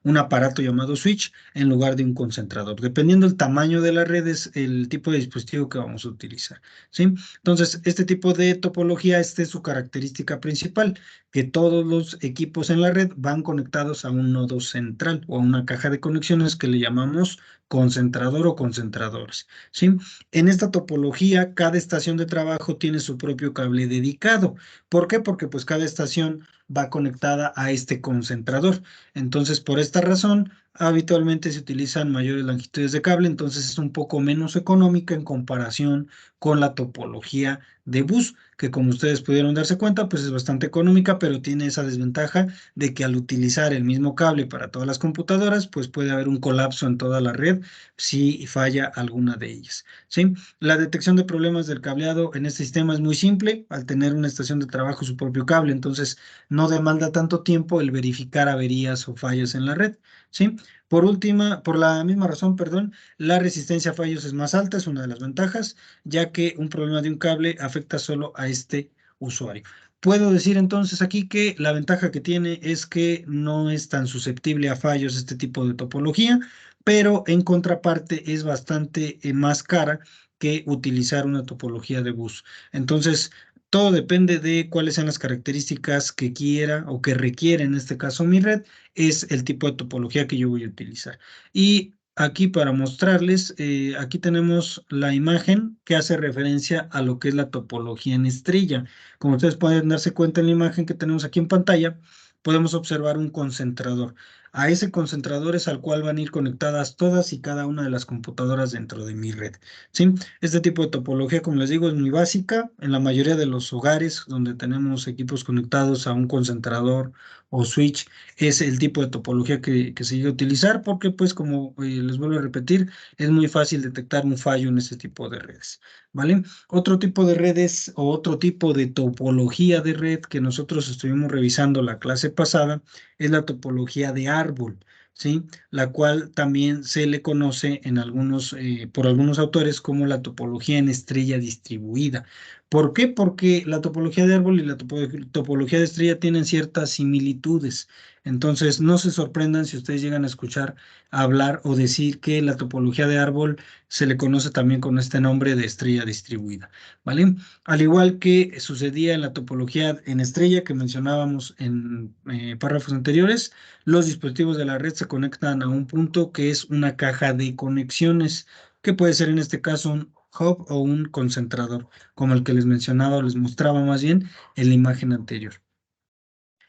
un aparato llamado switch en lugar de un concentrador. Dependiendo del tamaño de la red, es el tipo de dispositivo que vamos a utilizar, ¿sí? Entonces, este tipo de topología, esta es su característica principal, que todos los equipos en la red van conectados a un nodo central o a una caja de conexiones que le llamamos concentrador o concentradores, ¿sí? En esta topología, cada estación de trabajo tiene su propio cable dedicado. ¿Por qué? Porque pues cada estación va conectada a este concentrador. Entonces, por esta razón, habitualmente se utilizan mayores longitudes de cable, entonces es un poco menos económica en comparación con la topología de bus, que como ustedes pudieron darse cuenta, pues es bastante económica, pero tiene esa desventaja de que al utilizar el mismo cable para todas las computadoras, pues puede haber un colapso en toda la red si falla alguna de ellas, ¿sí? La detección de problemas del cableado en este sistema es muy simple, al tener una estación de trabajo su propio cable, entonces no demanda tanto tiempo el verificar averías o fallos en la red, ¿sí? Por la misma razón, perdón, la resistencia a fallos es más alta, es una de las ventajas, ya que un problema de un cable afecta solo a este usuario. Puedo decir entonces aquí que la ventaja que tiene es que no es tan susceptible a fallos este tipo de topología, pero en contraparte es bastante más cara que utilizar una topología de bus. Entonces, todo depende de cuáles sean las características que quiera o que requiere, en este caso mi red, es el tipo de topología que yo voy a utilizar. Y aquí para mostrarles, aquí tenemos la imagen que hace referencia a lo que es la topología en estrella. Como ustedes pueden darse cuenta en la imagen que tenemos aquí en pantalla, podemos observar un concentrador. A ese concentrador es al cual van a ir conectadas todas y cada una de las computadoras dentro de mi red, ¿sí? Este tipo de topología, como les digo, es muy básica. En la mayoría de los hogares donde tenemos equipos conectados a un concentrador o switch, es el tipo de topología que se llega a utilizar porque, pues, como les vuelvo a repetir, es muy fácil detectar un fallo en ese tipo de redes, ¿vale? Otro tipo de redes o otro tipo de topología de red que nosotros estuvimos revisando la clase pasada es la topología de árbol, ¿sí? La cual también se le conoce por algunos autores como la topología en estrella distribuida. ¿Por qué? Porque la topología de árbol y la topología de estrella tienen ciertas similitudes. Entonces, no se sorprendan si ustedes llegan a escuchar hablar o decir que la topología de árbol se le conoce también con este nombre de estrella distribuida, ¿vale? Al igual que sucedía en la topología en estrella que mencionábamos en párrafos anteriores, los dispositivos de la red se conectan a un punto que es una caja de conexiones, que puede ser en este caso un hub o un concentrador, como el que les mencionaba o les mostraba más bien en la imagen anterior.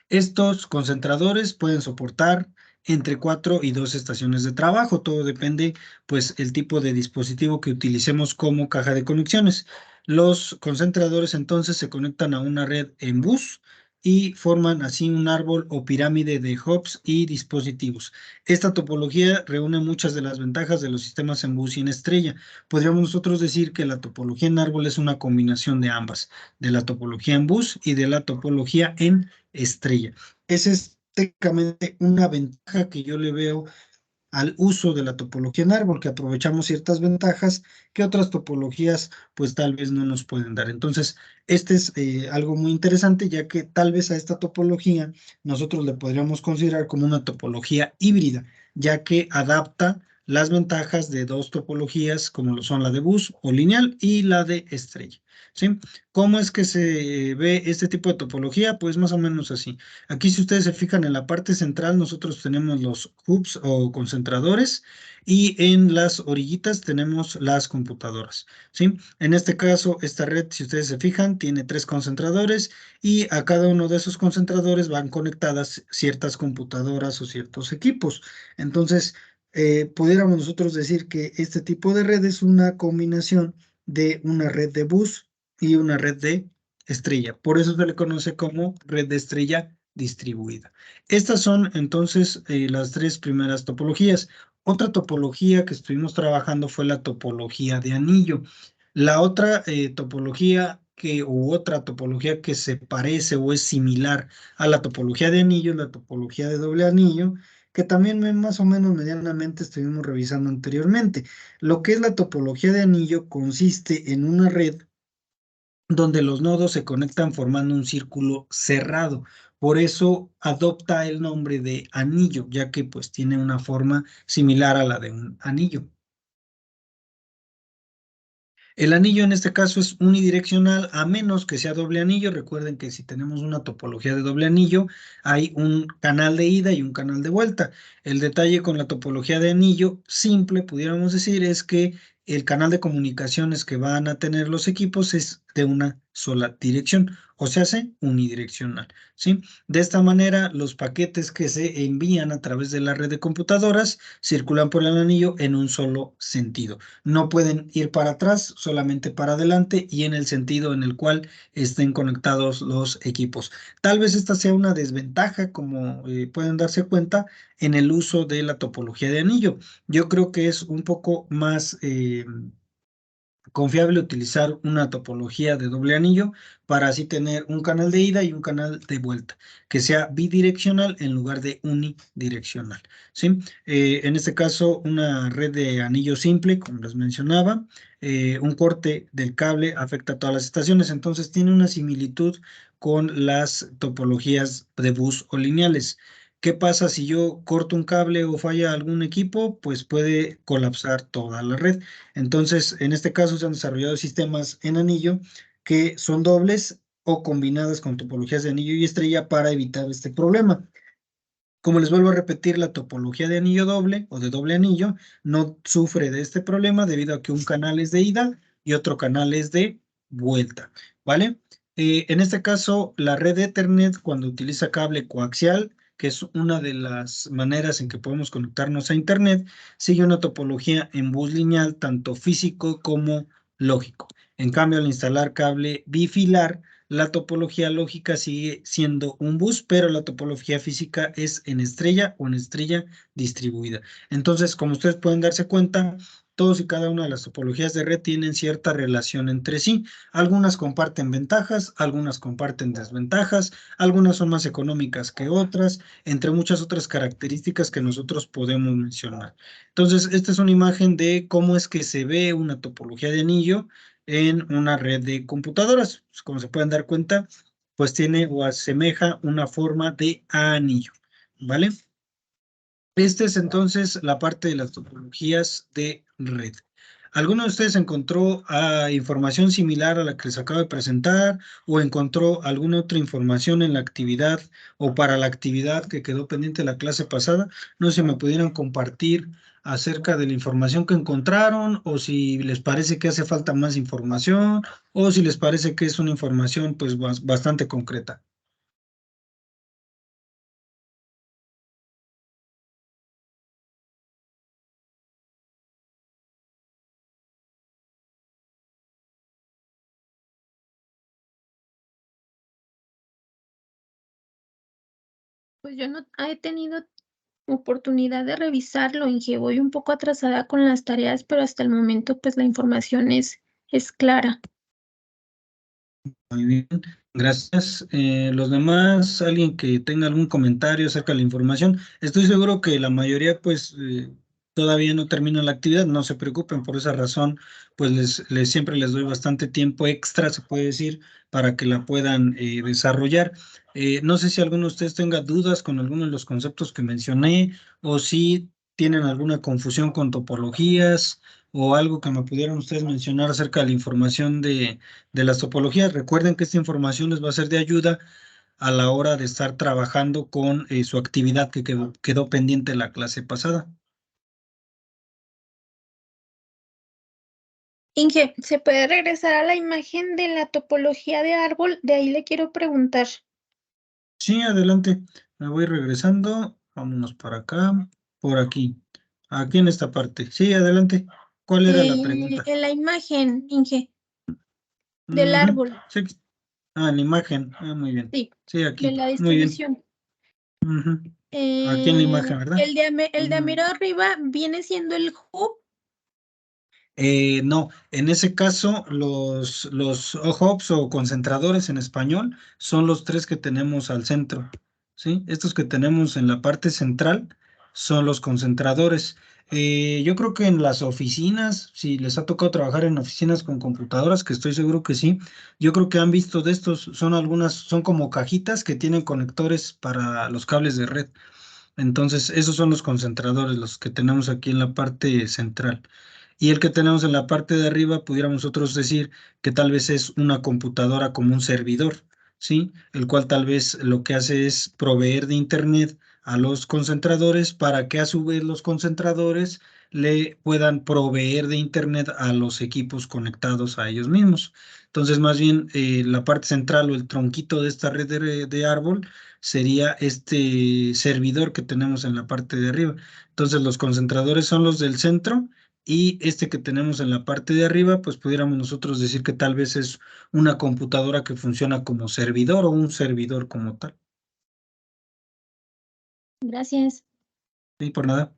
Estos concentradores pueden soportar entre 4 y 2 estaciones de trabajo. Todo depende, pues, el tipo de dispositivo que utilicemos como caja de conexiones. Los concentradores entonces se conectan a una red en bus y forman así un árbol o pirámide de hubs y dispositivos. Esta topología reúne muchas de las ventajas de los sistemas en bus y en estrella. Podríamos nosotros decir que la topología en árbol es una combinación de ambas, de la topología en bus y de la topología en estrella. Esa es técnicamente una ventaja que yo le veo al uso de la topología en árbol, que aprovechamos ciertas ventajas que otras topologías pues tal vez no nos pueden dar. Entonces, este es algo muy interesante, ya que tal vez a esta topología nosotros le podríamos considerar como una topología híbrida, ya que adapta las ventajas de dos topologías como lo son la de bus o lineal y la de estrella. ¿Sí? ¿Cómo es que se ve este tipo de topología? Pues más o menos así. Aquí, si ustedes se fijan en la parte central, nosotros tenemos los hubs o concentradores y en las orillitas tenemos las computadoras, ¿sí? En este caso, esta red, si ustedes se fijan, tiene 3 concentradores y a cada uno de esos concentradores van conectadas ciertas computadoras o ciertos equipos. Entonces, pudiéramos nosotros decir que este tipo de red es una combinación de una red de bus y una red de estrella. Por eso se le conoce como red de estrella distribuida. Estas son entonces las 3 primeras topologías. Otra topología que estuvimos trabajando fue la topología de anillo. La otra otra topología que se parece o es similar a la topología de anillo es la topología de doble anillo, que también más o menos medianamente estuvimos revisando anteriormente. Lo que es la topología de anillo consiste en una red donde los nodos se conectan formando un círculo cerrado. Por eso adopta el nombre de anillo, ya que pues tiene una forma similar a la de un anillo. El anillo en este caso es unidireccional a menos que sea doble anillo. Recuerden que si tenemos una topología de doble anillo, hay un canal de ida y un canal de vuelta. El detalle con la topología de anillo simple, pudiéramos decir, es que el canal de comunicaciones que van a tener los equipos es de una sola dirección, o se hace unidireccional, ¿sí? De esta manera, los paquetes que se envían a través de la red de computadoras circulan por el anillo en un solo sentido. No pueden ir para atrás, solamente para adelante y en el sentido en el cual estén conectados los equipos. Tal vez esta sea una desventaja, como pueden darse cuenta, en el uso de la topología de anillo. Yo creo que es un poco más confiable utilizar una topología de doble anillo para así tener un canal de ida y un canal de vuelta, que sea bidireccional en lugar de unidireccional, ¿sí? En este caso, una red de anillo simple, como les mencionaba, un corte del cable afecta a todas las estaciones, entonces tiene una similitud con las topologías de bus o lineales. ¿Qué pasa si yo corto un cable o falla algún equipo? Pues puede colapsar toda la red. Entonces, en este caso se han desarrollado sistemas en anillo que son dobles o combinadas con topologías de anillo y estrella para evitar este problema. Como les vuelvo a repetir, la topología de anillo doble o de doble anillo no sufre de este problema debido a que un canal es de ida y otro canal es de vuelta, ¿vale? En este caso, la red Ethernet, cuando utiliza cable coaxial, que es una de las maneras en que podemos conectarnos a Internet, sigue una topología en bus lineal, tanto físico como lógico. En cambio, al instalar cable bifilar, la topología lógica sigue siendo un bus, pero la topología física es en estrella o en estrella distribuida. Entonces, como ustedes pueden darse cuenta, todos y cada una de las topologías de red tienen cierta relación entre sí. Algunas comparten ventajas, algunas comparten desventajas, algunas son más económicas que otras, entre muchas otras características que nosotros podemos mencionar. Entonces, esta es una imagen de cómo es que se ve una topología de anillo en una red de computadoras. Pues, como se pueden dar cuenta, pues tiene o asemeja una forma de anillo, ¿vale? Esta es entonces la parte de las topologías de red. ¿Alguno de ustedes encontró información similar a la que les acabo de presentar o encontró alguna otra información en la actividad o para la actividad que quedó pendiente de la clase pasada? No sé si me pudieran compartir acerca de la información que encontraron o si les parece que hace falta más información o si les parece que es una información pues bastante concreta. Pues yo no he tenido oportunidad de revisarlo, Inge. Voy un poco atrasada con las tareas, pero hasta el momento pues la información es clara. Muy bien, gracias. Los demás, alguien que tenga algún comentario acerca de la información, estoy seguro que la mayoría pues todavía no termina la actividad, no se preocupen, por esa razón pues siempre les doy bastante tiempo extra, se puede decir, para que la puedan desarrollar. No sé si alguno de ustedes tenga dudas con alguno de los conceptos que mencioné o si tienen alguna confusión con topologías o algo que me pudieran ustedes mencionar acerca de la información de las topologías. Recuerden que esta información les va a ser de ayuda a la hora de estar trabajando con su actividad que quedó pendiente la clase pasada. Inge, ¿se puede regresar a la imagen de la topología de árbol? De ahí le quiero preguntar. Sí, adelante. Me voy regresando. Vámonos para acá, por aquí. Aquí en esta parte. Sí, adelante. ¿Cuál era la pregunta? En la imagen, Inge, del Ujú, árbol, sí. Ah, la imagen. Ah, muy bien. sí, Sí, de aquí. la Muy bien. distribución. Ujú. Aquí en la imagen, ¿verdad? El de mero arriba viene siendo el hub. No, en ese caso los hubs o concentradores en español son los tres que tenemos al centro, ¿sí? Estos que tenemos en la parte central son los concentradores. Yo creo que en las oficinas, si les ha tocado trabajar en oficinas con computadoras, que estoy seguro que sí, yo creo que han visto de estos, son como cajitas que tienen conectores para los cables de red. Entonces, esos son los concentradores, los que tenemos aquí en la parte central. Y el que tenemos en la parte de arriba, pudiéramos nosotros decir que tal vez es una computadora como un servidor, ¿sí? El cual tal vez lo que hace es proveer de internet a los concentradores para que a su vez los concentradores le puedan proveer de internet a los equipos conectados a ellos mismos. Entonces, más bien, la parte central o el tronquito de esta red de árbol sería este servidor que tenemos en la parte de arriba. Entonces, los concentradores son los del centro y este que tenemos en la parte de arriba, pues pudiéramos nosotros decir que tal vez es una computadora que funciona como servidor o un servidor como tal. Gracias. Sí, por nada.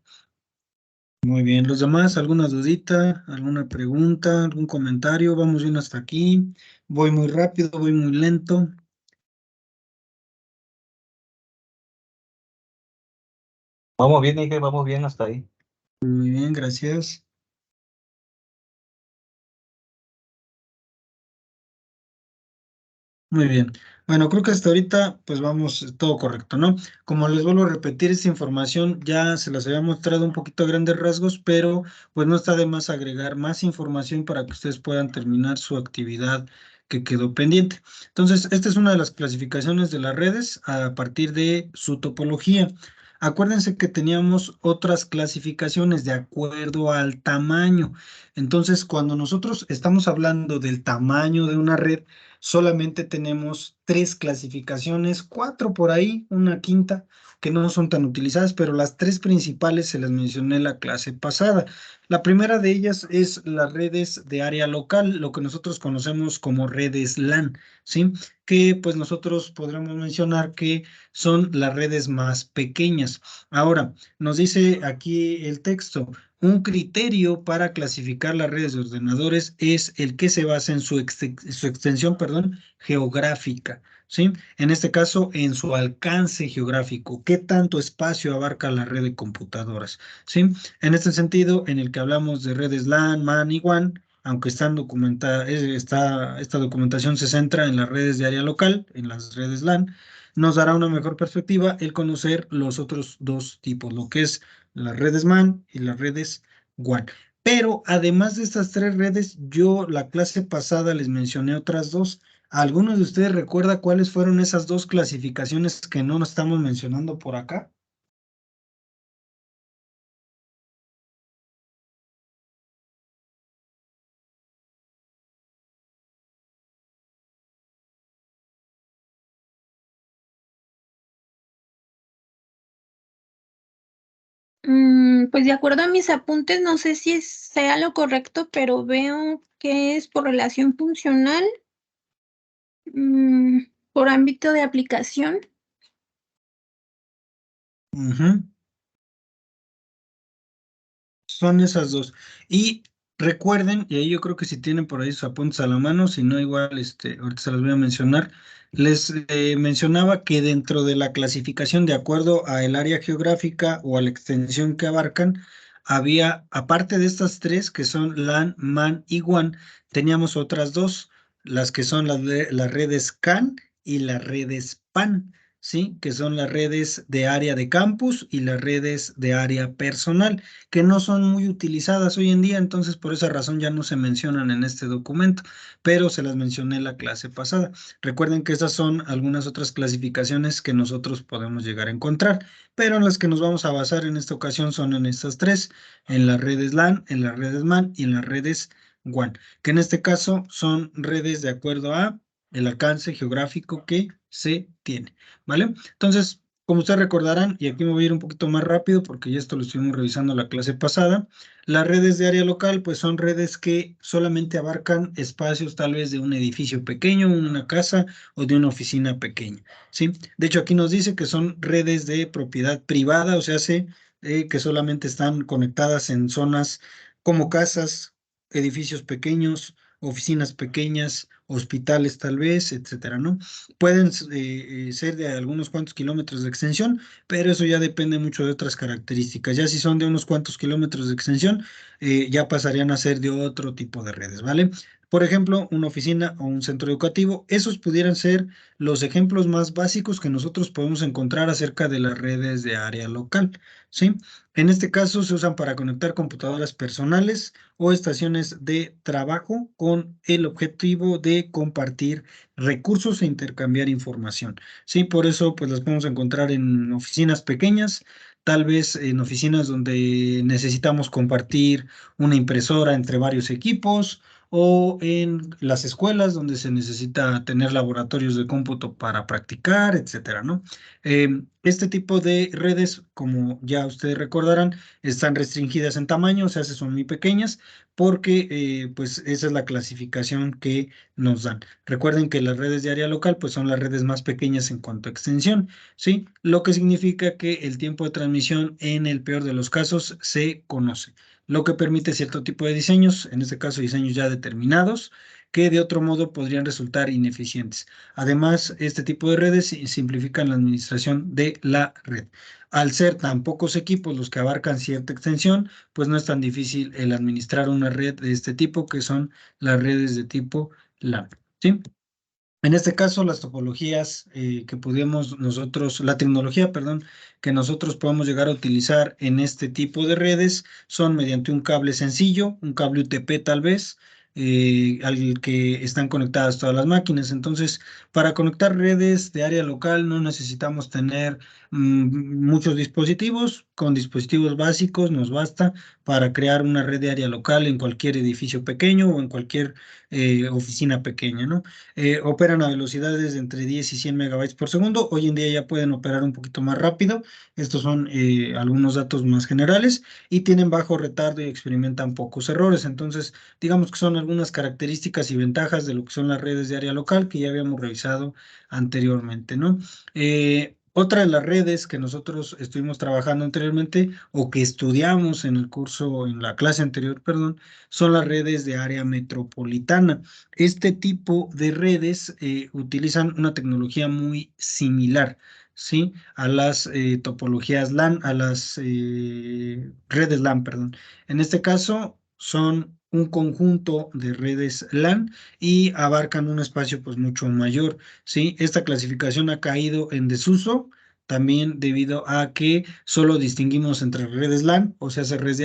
Muy bien. ¿Los demás, alguna dudita, alguna pregunta, algún comentario? Vamos bien hasta aquí. Voy muy rápido, voy muy lento. Vamos bien, Inge, vamos bien hasta ahí. Muy bien, gracias. Muy bien. Bueno, creo que hasta ahorita pues vamos todo correcto, ¿no? Como les vuelvo a repetir, esta información ya se las había mostrado un poquito a grandes rasgos, pero pues no está de más agregar más información para que ustedes puedan terminar su actividad que quedó pendiente. Entonces, esta es una de las clasificaciones de las redes a partir de su topología. Acuérdense que teníamos otras clasificaciones de acuerdo al tamaño. Entonces, cuando nosotros estamos hablando del tamaño de una red, solamente tenemos tres clasificaciones, cuatro por ahí, una quinta, que no son tan utilizadas, pero las tres principales se las mencioné en la clase pasada. La primera de ellas es las redes de área local, lo que nosotros conocemos como redes LAN, ¿sí? Que pues nosotros podremos mencionar que son las redes más pequeñas. Ahora, nos dice aquí el texto. Un criterio para clasificar las redes de ordenadores es el que se basa en su extensión, perdón, geográfica, ¿sí? En este caso, en su alcance geográfico. ¿Qué tanto espacio abarca la red de computadoras? ¿Sí? En este sentido, en el que hablamos de redes LAN, MAN y WAN, aunque esta documentación se centra en las redes de área local, en las redes LAN, nos dará una mejor perspectiva el conocer los otros dos tipos, lo que es las redes MAN y las redes WAN. Pero además de estas tres redes, yo la clase pasada les mencioné otras dos. ¿Algunos de ustedes recuerda cuáles fueron esas dos clasificaciones que no nos estamos mencionando por acá? Pues de acuerdo a mis apuntes, no sé si sea lo correcto, pero veo que es por relación funcional, por ámbito de aplicación Ujú. Son esas dos. Y recuerden, y ahí yo creo que si tienen por ahí sus apuntes a la mano, si no, igual, ahorita se los voy a mencionar. Les mencionaba que dentro de la clasificación, de acuerdo a el área geográfica o a la extensión que abarcan, había, aparte de estas tres, que son LAN, MAN y WAN, teníamos otras dos, las que son las redes CAN y las redes PAN. ¿Sí? Que son las redes de área de campus y las redes de área personal, que no son muy utilizadas hoy en día, entonces por esa razón ya no se mencionan en este documento, pero se las mencioné en la clase pasada. Recuerden que esas son algunas otras clasificaciones que nosotros podemos llegar a encontrar, pero en las que nos vamos a basar en esta ocasión son en estas tres, en las redes LAN, en las redes MAN y en las redes WAN, que en este caso son redes de acuerdo a el alcance geográfico que se tiene, ¿vale? Entonces, como ustedes recordarán, y aquí me voy a ir un poquito más rápido porque ya esto lo estuvimos revisando la clase pasada, las redes de área local pues son redes que solamente abarcan espacios tal vez de un edificio pequeño, una casa o de una oficina pequeña, ¿sí? De hecho, aquí nos dice que son redes de propiedad privada, o sea, que solamente están conectadas en zonas como casas, edificios pequeños, oficinas pequeñas, hospitales tal vez, etcétera, ¿no? Pueden ser de algunos cuantos kilómetros de extensión, pero eso ya depende mucho de otras características. Ya si son de unos cuantos kilómetros de extensión, ya pasarían a ser de otro tipo de redes, ¿vale? Por ejemplo, una oficina o un centro educativo, esos pudieran ser los ejemplos más básicos que nosotros podemos encontrar acerca de las redes de área local, ¿sí? En este caso se usan para conectar computadoras personales o estaciones de trabajo con el objetivo de compartir recursos e intercambiar información. Sí, por eso pues las podemos encontrar en oficinas pequeñas, tal vez en oficinas donde necesitamos compartir una impresora entre varios equipos o en las escuelas donde se necesita tener laboratorios de cómputo para practicar, etcétera, ¿no? Este tipo de redes, como ya ustedes recordarán, están restringidas en tamaño, o sea, son muy pequeñas, porque pues esa es la clasificación que nos dan. Recuerden que las redes de área local pues son las redes más pequeñas en cuanto a extensión, ¿sí? Lo que significa que el tiempo de transmisión en el peor de los casos se conoce, lo que permite cierto tipo de diseños, en este caso diseños ya determinados, que de otro modo podrían resultar ineficientes. Además, este tipo de redes simplifican la administración de la red. Al ser tan pocos equipos los que abarcan cierta extensión, pues no es tan difícil el administrar una red de este tipo, que son las redes de tipo LAN, ¿sí? En este caso, las topologías que podemos nosotros, la tecnología, perdón, que nosotros podemos llegar a utilizar en este tipo de redes son mediante un cable sencillo, un cable UTP tal vez, al que están conectadas todas las máquinas. Entonces, para conectar redes de área local no necesitamos tener muchos dispositivos. Con dispositivos básicos nos basta para crear una red de área local en cualquier edificio pequeño o en cualquier oficina pequeña, ¿no? Operan a velocidades de entre 10 y 100 megabytes por segundo. Hoy en día ya pueden operar un poquito más rápido. Estos son algunos datos más generales y tienen bajo retardo y experimentan pocos errores. Entonces, digamos que son algunas características y ventajas de lo que son las redes de área local que ya habíamos revisado anteriormente, ¿no? Otra de las redes que nosotros estuvimos trabajando anteriormente o que estudiamos en el curso, en la clase anterior, perdón, son las redes de área metropolitana. Este tipo de redes utilizan una tecnología muy similar, ¿sí? A las topologías LAN, a las redes LAN, perdón. En este caso son un conjunto de redes LAN y abarcan un espacio pues mucho mayor, ¿sí? Esta clasificación ha caído en desuso también debido a que solo distinguimos entre redes LAN, o sea, redes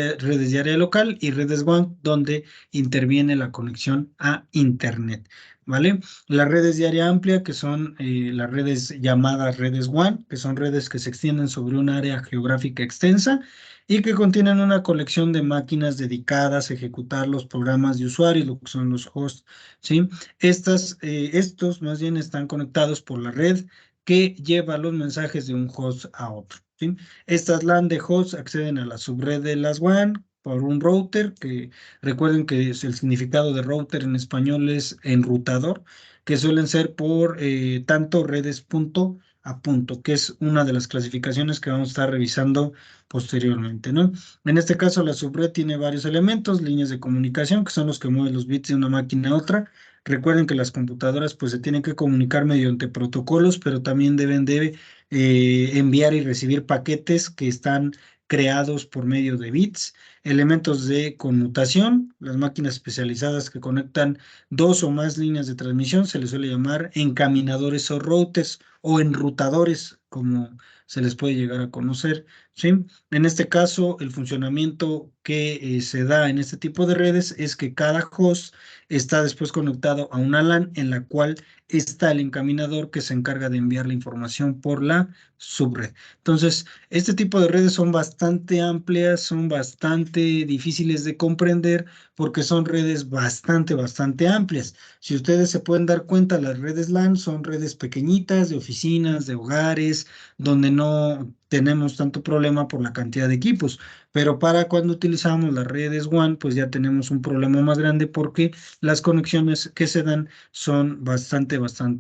de área local, y redes WAN, donde interviene la conexión a Internet, ¿vale? Las redes de área amplia, que son las redes llamadas redes WAN, que son redes que se extienden sobre un área geográfica extensa y que contienen una colección de máquinas dedicadas a ejecutar los programas de usuario, lo que son los hosts, ¿sí? Estos más bien están conectados por la red que lleva los mensajes de un host a otro, ¿sí? Estas LAN de hosts acceden a la subred de las WAN por un router, que recuerden que el significado de router en español es enrutador, que suelen ser por tanto redes punto a punto, que es una de las clasificaciones que vamos a estar revisando posteriormente, ¿no? En este caso, la subred tiene varios elementos, líneas de comunicación, que son los que mueven los bits de una máquina a otra. Recuerden que las computadoras pues se tienen que comunicar mediante protocolos, pero también deben de enviar y recibir paquetes que están creados por medio de bits, elementos de conmutación, las máquinas especializadas que conectan dos o más líneas de transmisión se les suele llamar encaminadores o routers o enrutadores, como se les puede llegar a conocer, ¿sí? En este caso, el funcionamiento que se da en este tipo de redes es que cada host está después conectado a una LAN en la cual está el encaminador que se encarga de enviar la información por la subred. Entonces, este tipo de redes son bastante amplias, son bastante difíciles de comprender porque son redes bastante amplias. Si ustedes se pueden dar cuenta, las redes LAN son redes pequeñitas de oficinas, de hogares, donde no tenemos tanto problema por la cantidad de equipos. Pero para cuando utilizamos las redes WAN, pues ya tenemos un problema más grande porque las conexiones que se dan son bastante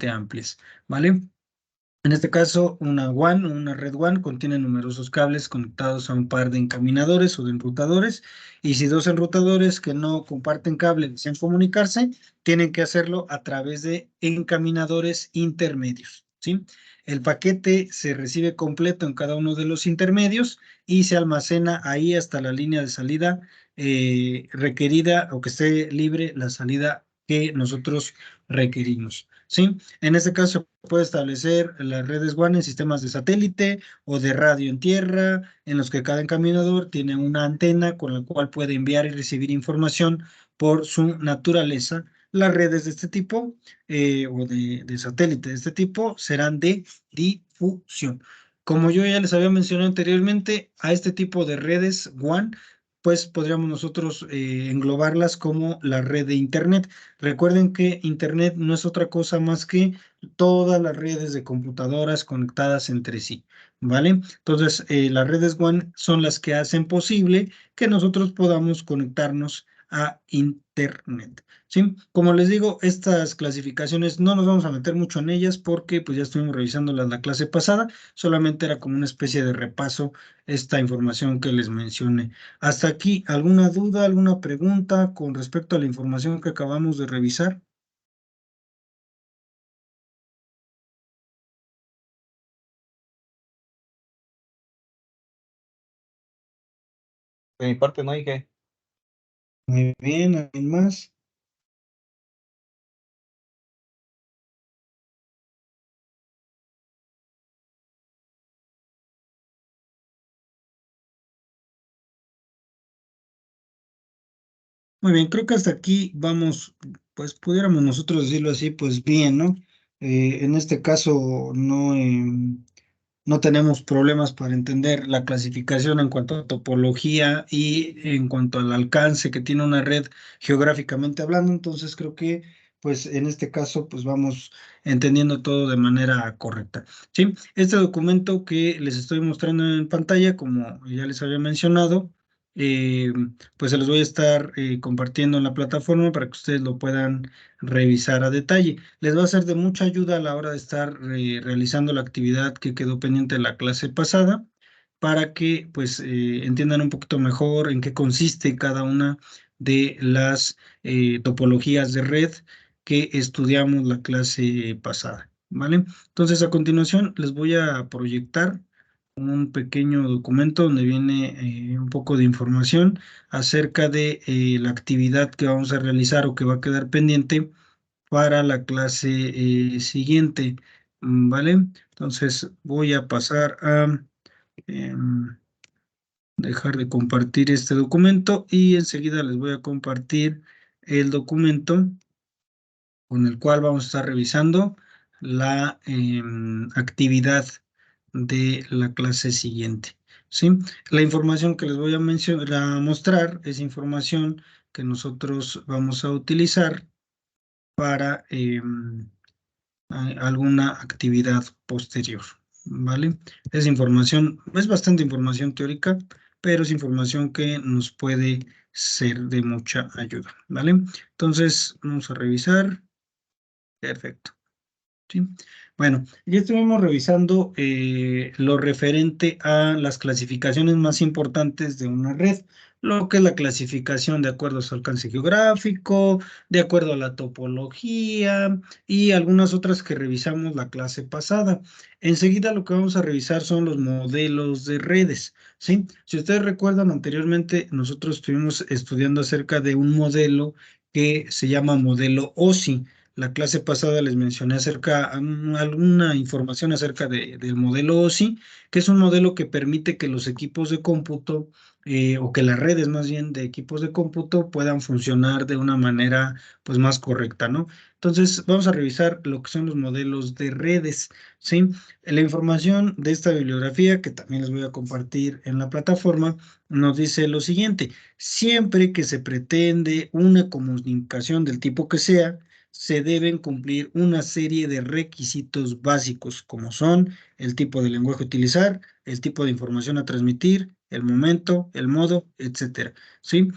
amplias, ¿vale? En este caso, una WAN o una red WAN contiene numerosos cables conectados a un par de encaminadores o de enrutadores, y si dos enrutadores que no comparten cable desean comunicarse, tienen que hacerlo a través de encaminadores intermedios, ¿sí? El paquete se recibe completo en cada uno de los intermedios y se almacena ahí hasta la línea de salida requerida, o que esté libre la salida que nosotros requerimos, ¿sí? En este caso, puede establecer las redes WAN en sistemas de satélite o de radio en tierra, en los que cada encaminador tiene una antena con la cual puede enviar y recibir información por su naturaleza. Las redes de este tipo o de satélite de este tipo serán de difusión. Como yo ya les había mencionado anteriormente, a este tipo de redes WAN, pues podríamos nosotros englobarlas como la red de Internet. Recuerden que Internet no es otra cosa más que todas las redes de computadoras conectadas entre sí, ¿vale? Entonces, las redes WAN son las que hacen posible que nosotros podamos conectarnos a Internet, ¿sí? Como les digo, estas clasificaciones no nos vamos a meter mucho en ellas porque pues ya estuvimos revisándolas la clase pasada, solamente era como una especie de repaso esta información que les mencioné. Hasta aquí, ¿alguna duda, alguna pregunta con respecto a la información que acabamos de revisar? De mi parte no hay que. Muy bien, ¿alguien más? Muy bien, creo que hasta aquí vamos, pues pudiéramos nosotros decirlo así, pues bien, ¿no? En este caso no tenemos problemas para entender la clasificación en cuanto a topología y en cuanto al alcance que tiene una red geográficamente hablando, entonces creo que pues en este caso pues vamos entendiendo todo de manera correcta. Sí, este documento que les estoy mostrando en pantalla, como ya les había mencionado, eh, pues se los voy a estar compartiendo en la plataforma para que ustedes lo puedan revisar a detalle. Les va a ser de mucha ayuda a la hora de estar realizando la actividad que quedó pendiente de la clase pasada, para que pues entiendan un poquito mejor en qué consiste cada una de las topologías de red que estudiamos la clase pasada, ¿vale? Entonces, a continuación les voy a proyectar un pequeño documento donde viene un poco de información acerca de la actividad que vamos a realizar o que va a quedar pendiente para la clase siguiente, ¿vale? Entonces voy a pasar a em, dejar de compartir este documento y enseguida les voy a compartir el documento con el cual vamos a estar revisando la actividad de la clase siguiente, ¿sí? La información que les voy a a mostrar es información que nosotros vamos a utilizar para alguna actividad posterior, ¿vale? Es información, es bastante información teórica, pero es información que nos puede ser de mucha ayuda, ¿vale? Entonces, vamos a revisar. Perfecto. ¿sí? Bueno, ya estuvimos revisando lo referente a las clasificaciones más importantes de una red, lo que es la clasificación de acuerdo a su alcance geográfico, de acuerdo a la topología y algunas otras que revisamos la clase pasada. Enseguida lo que vamos a revisar son los modelos de redes, ¿sí? Si ustedes recuerdan, anteriormente nosotros estuvimos estudiando acerca de un modelo que se llama modelo OSI. La clase pasada les mencioné alguna información acerca del modelo OSI, que es un modelo que permite que los equipos de cómputo, o que las redes más bien de equipos de cómputo puedan funcionar de una manera pues más correcta, ¿no? Entonces vamos a revisar lo que son los modelos de redes, ¿sí? La información de esta bibliografía, que también les voy a compartir en la plataforma, nos dice lo siguiente: siempre que se pretende una comunicación del tipo que sea, se deben cumplir una serie de requisitos básicos, como son el tipo de lenguaje a utilizar, el tipo de información a transmitir, el momento, el modo, etcétera, ¿sí?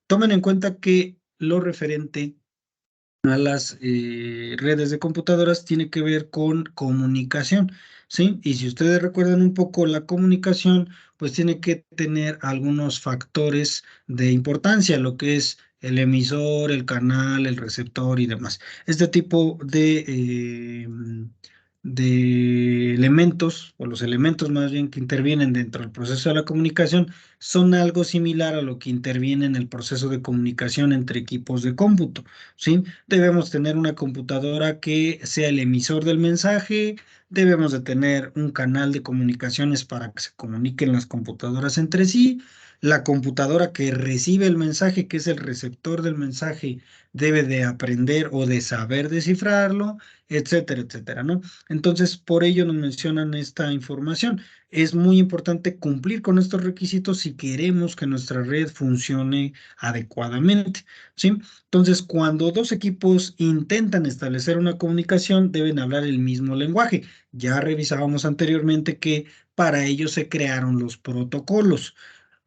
Tomen en cuenta que lo referente a las redes de computadoras tiene que ver con comunicación, ¿sí? Y si ustedes recuerdan un poco la comunicación, pues tiene que tener algunos factores de importancia, lo que es el emisor, el canal, el receptor y demás. Este tipo de elementos, o los elementos más bien que intervienen dentro del proceso de la comunicación, son algo similar a lo que interviene en el proceso de comunicación entre equipos de cómputo, ¿sí? Debemos tener una computadora que sea el emisor del mensaje, debemos de tener un canal de comunicaciones para que se comuniquen las computadoras entre sí, la computadora que recibe el mensaje, que es el receptor del mensaje, debe de aprender o de saber descifrarlo, etcétera, etcétera, ¿no? Entonces, por ello nos mencionan esta información. Es muy importante cumplir con estos requisitos si queremos que nuestra red funcione adecuadamente, ¿sí? Entonces, cuando dos equipos intentan establecer una comunicación, deben hablar el mismo lenguaje. Ya revisábamos anteriormente que para ello se crearon los protocolos.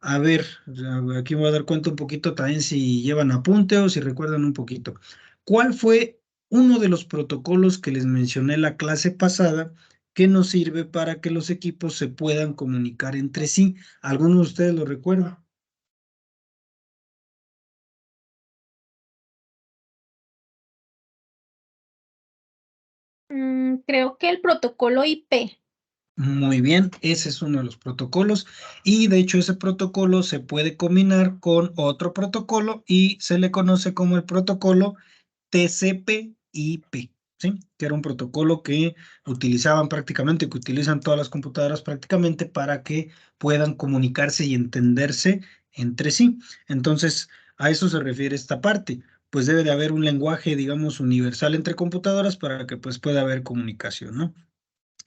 A ver, aquí me voy a dar cuenta un poquito también si llevan apunte o si recuerdan un poquito. ¿Cuál fue uno de los protocolos que les mencioné la clase pasada que nos sirve para que los equipos se puedan comunicar entre sí? ¿Alguno de ustedes lo recuerda? Creo que el protocolo IP. Muy bien, ese es uno de los protocolos y de hecho ese protocolo se puede combinar con otro protocolo y se le conoce como el protocolo TCP/IP, ¿sí? Que era un protocolo que utilizaban prácticamente, que utilizan todas las computadoras prácticamente para que puedan comunicarse y entenderse entre sí. Entonces, a eso se refiere esta parte. Pues debe de haber un lenguaje, digamos, universal entre computadoras para que pues pueda haber comunicación, ¿no?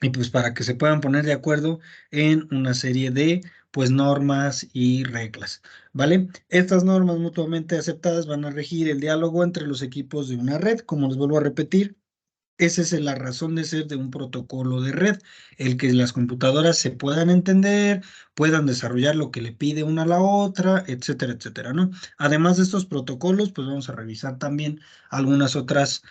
Y pues para que se puedan poner de acuerdo en una serie de pues normas y reglas, ¿vale? Estas normas mutuamente aceptadas van a regir el diálogo entre los equipos de una red. Como les vuelvo a repetir, esa es la razón de ser de un protocolo de red, el que las computadoras se puedan entender, puedan desarrollar lo que le pide una a la otra, etcétera, etcétera, ¿no? Además de estos protocolos, pues vamos a revisar también algunos otros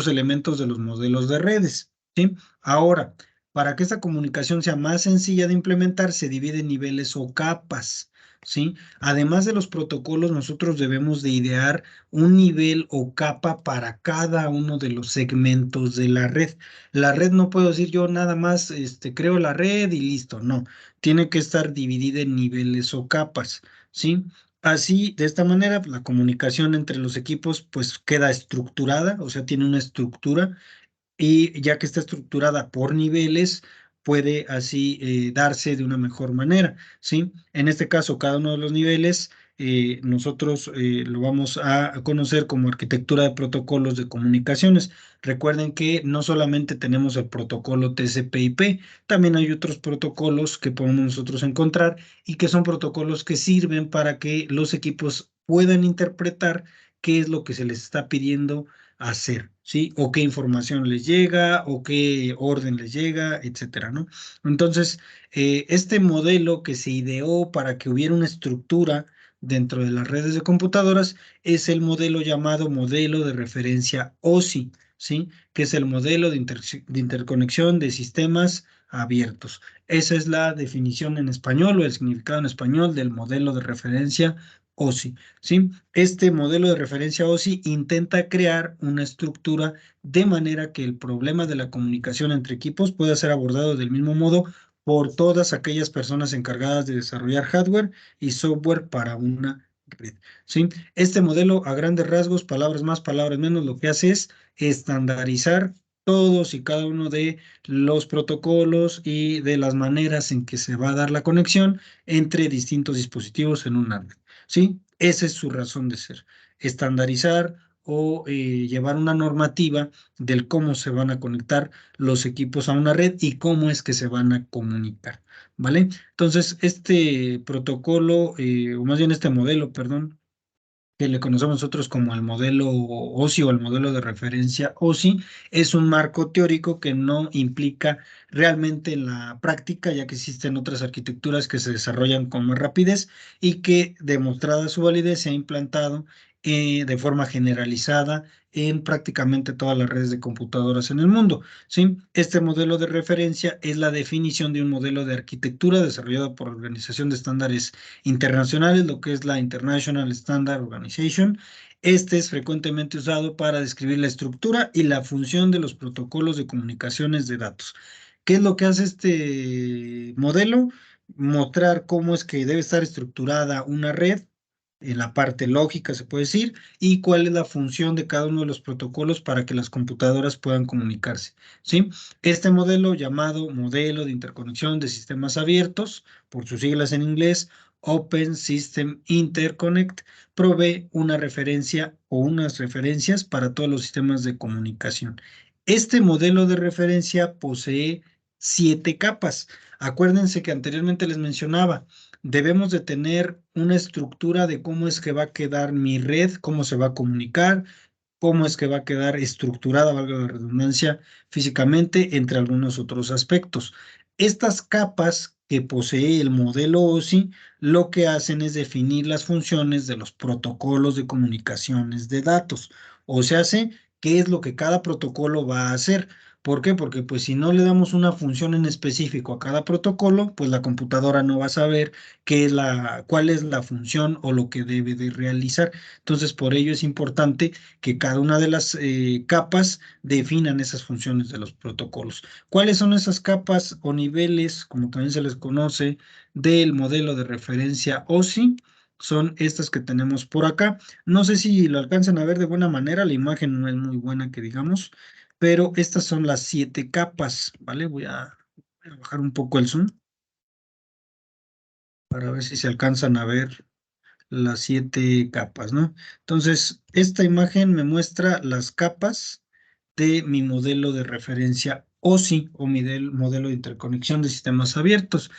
elementos de los modelos de redes, ¿sí? Ahora, para que esta comunicación sea más sencilla de implementar, se divide en niveles o capas, ¿sí? Además de los protocolos, nosotros debemos de idear un nivel o capa para cada uno de los segmentos de la red. La red no puedo decir yo nada más, creo la red y listo, no. Tiene que estar dividida en niveles o capas, ¿sí? Así, de esta manera, la comunicación entre los equipos pues queda estructurada, o sea, tiene una estructura y ya que está estructurada por niveles, puede así darse de una mejor manera, ¿sí? En este caso, cada uno de los niveles nosotros lo vamos a conocer como arquitectura de protocolos de comunicaciones. Recuerden que no solamente tenemos el protocolo TCP/IP, también hay otros protocolos que podemos nosotros encontrar y que son protocolos que sirven para que los equipos puedan interpretar qué es lo que se les está pidiendo hacer, ¿sí? O qué información les llega, o qué orden les llega, etcétera, ¿no? Entonces, este modelo que se ideó para que hubiera una estructura dentro de las redes de computadoras es el modelo llamado modelo de referencia OSI, ¿sí? Que es el modelo de interconexión de sistemas abiertos. Esa es la definición en español o el significado en español del modelo de referencia OSI, ¿sí? Este modelo de referencia OSI intenta crear una estructura de manera que el problema de la comunicación entre equipos pueda ser abordado del mismo modo por todas aquellas personas encargadas de desarrollar hardware y software para una red, ¿sí? Este modelo, a grandes rasgos, palabras más, palabras menos, lo que hace es estandarizar todos y cada uno de los protocolos y de las maneras en que se va a dar la conexión entre distintos dispositivos en una red, ¿sí? Esa es su razón de ser, estandarizar o llevar una normativa del cómo se van a conectar los equipos a una red y cómo es que se van a comunicar, ¿vale? Entonces, este protocolo, o más bien este modelo, perdón, que le conocemos nosotros como el modelo OSI o el modelo de referencia OSI, es un marco teórico que no implica realmente en la práctica, ya que existen otras arquitecturas que se desarrollan con más rapidez y que, demostrada su validez, se ha implantado de forma generalizada en prácticamente todas las redes de computadoras en el mundo, ¿sí? Este modelo de referencia es la definición de un modelo de arquitectura desarrollado por la Organización de Estándares Internacionales, lo que es la International Standard Organization. Este es frecuentemente usado para describir la estructura y la función de los protocolos de comunicaciones de datos. ¿Qué es lo que hace este modelo? Mostrar cómo es que debe estar estructurada una red, en la parte lógica se puede decir, y cuál es la función de cada uno de los protocolos para que las computadoras puedan comunicarse, ¿sí? Este modelo, llamado modelo de interconexión de sistemas abiertos, por sus siglas en inglés, Open System Interconnect, provee una referencia o unas referencias para todos los sistemas de comunicación. Este modelo de referencia posee 7 capas. Acuérdense que anteriormente les mencionaba, debemos de tener una estructura de cómo es que va a quedar mi red, cómo se va a comunicar, cómo es que va a quedar estructurada, valga la redundancia, físicamente, entre algunos otros aspectos. Estas capas que posee el modelo OSI lo que hacen es definir las funciones de los protocolos de comunicaciones de datos. O sea, qué es lo que cada protocolo va a hacer. ¿Por qué? Porque pues si no le damos una función en específico a cada protocolo, pues la computadora no va a saber cuál es la función o lo que debe de realizar. Entonces, por ello es importante que cada una de las capas definan esas funciones de los protocolos. ¿Cuáles son esas capas o niveles, como también se les conoce, del modelo de referencia OSI? Son estas que tenemos por acá. No sé si lo alcanzan a ver de buena manera, la imagen no es muy buena que digamos, pero estas son las 7 capas, ¿vale? Voy a bajar un poco el zoom para ver si se alcanzan a ver las 7 capas, ¿no? Entonces, esta imagen me muestra las capas de mi modelo de referencia OSI o modelo de interconexión de sistemas abiertos.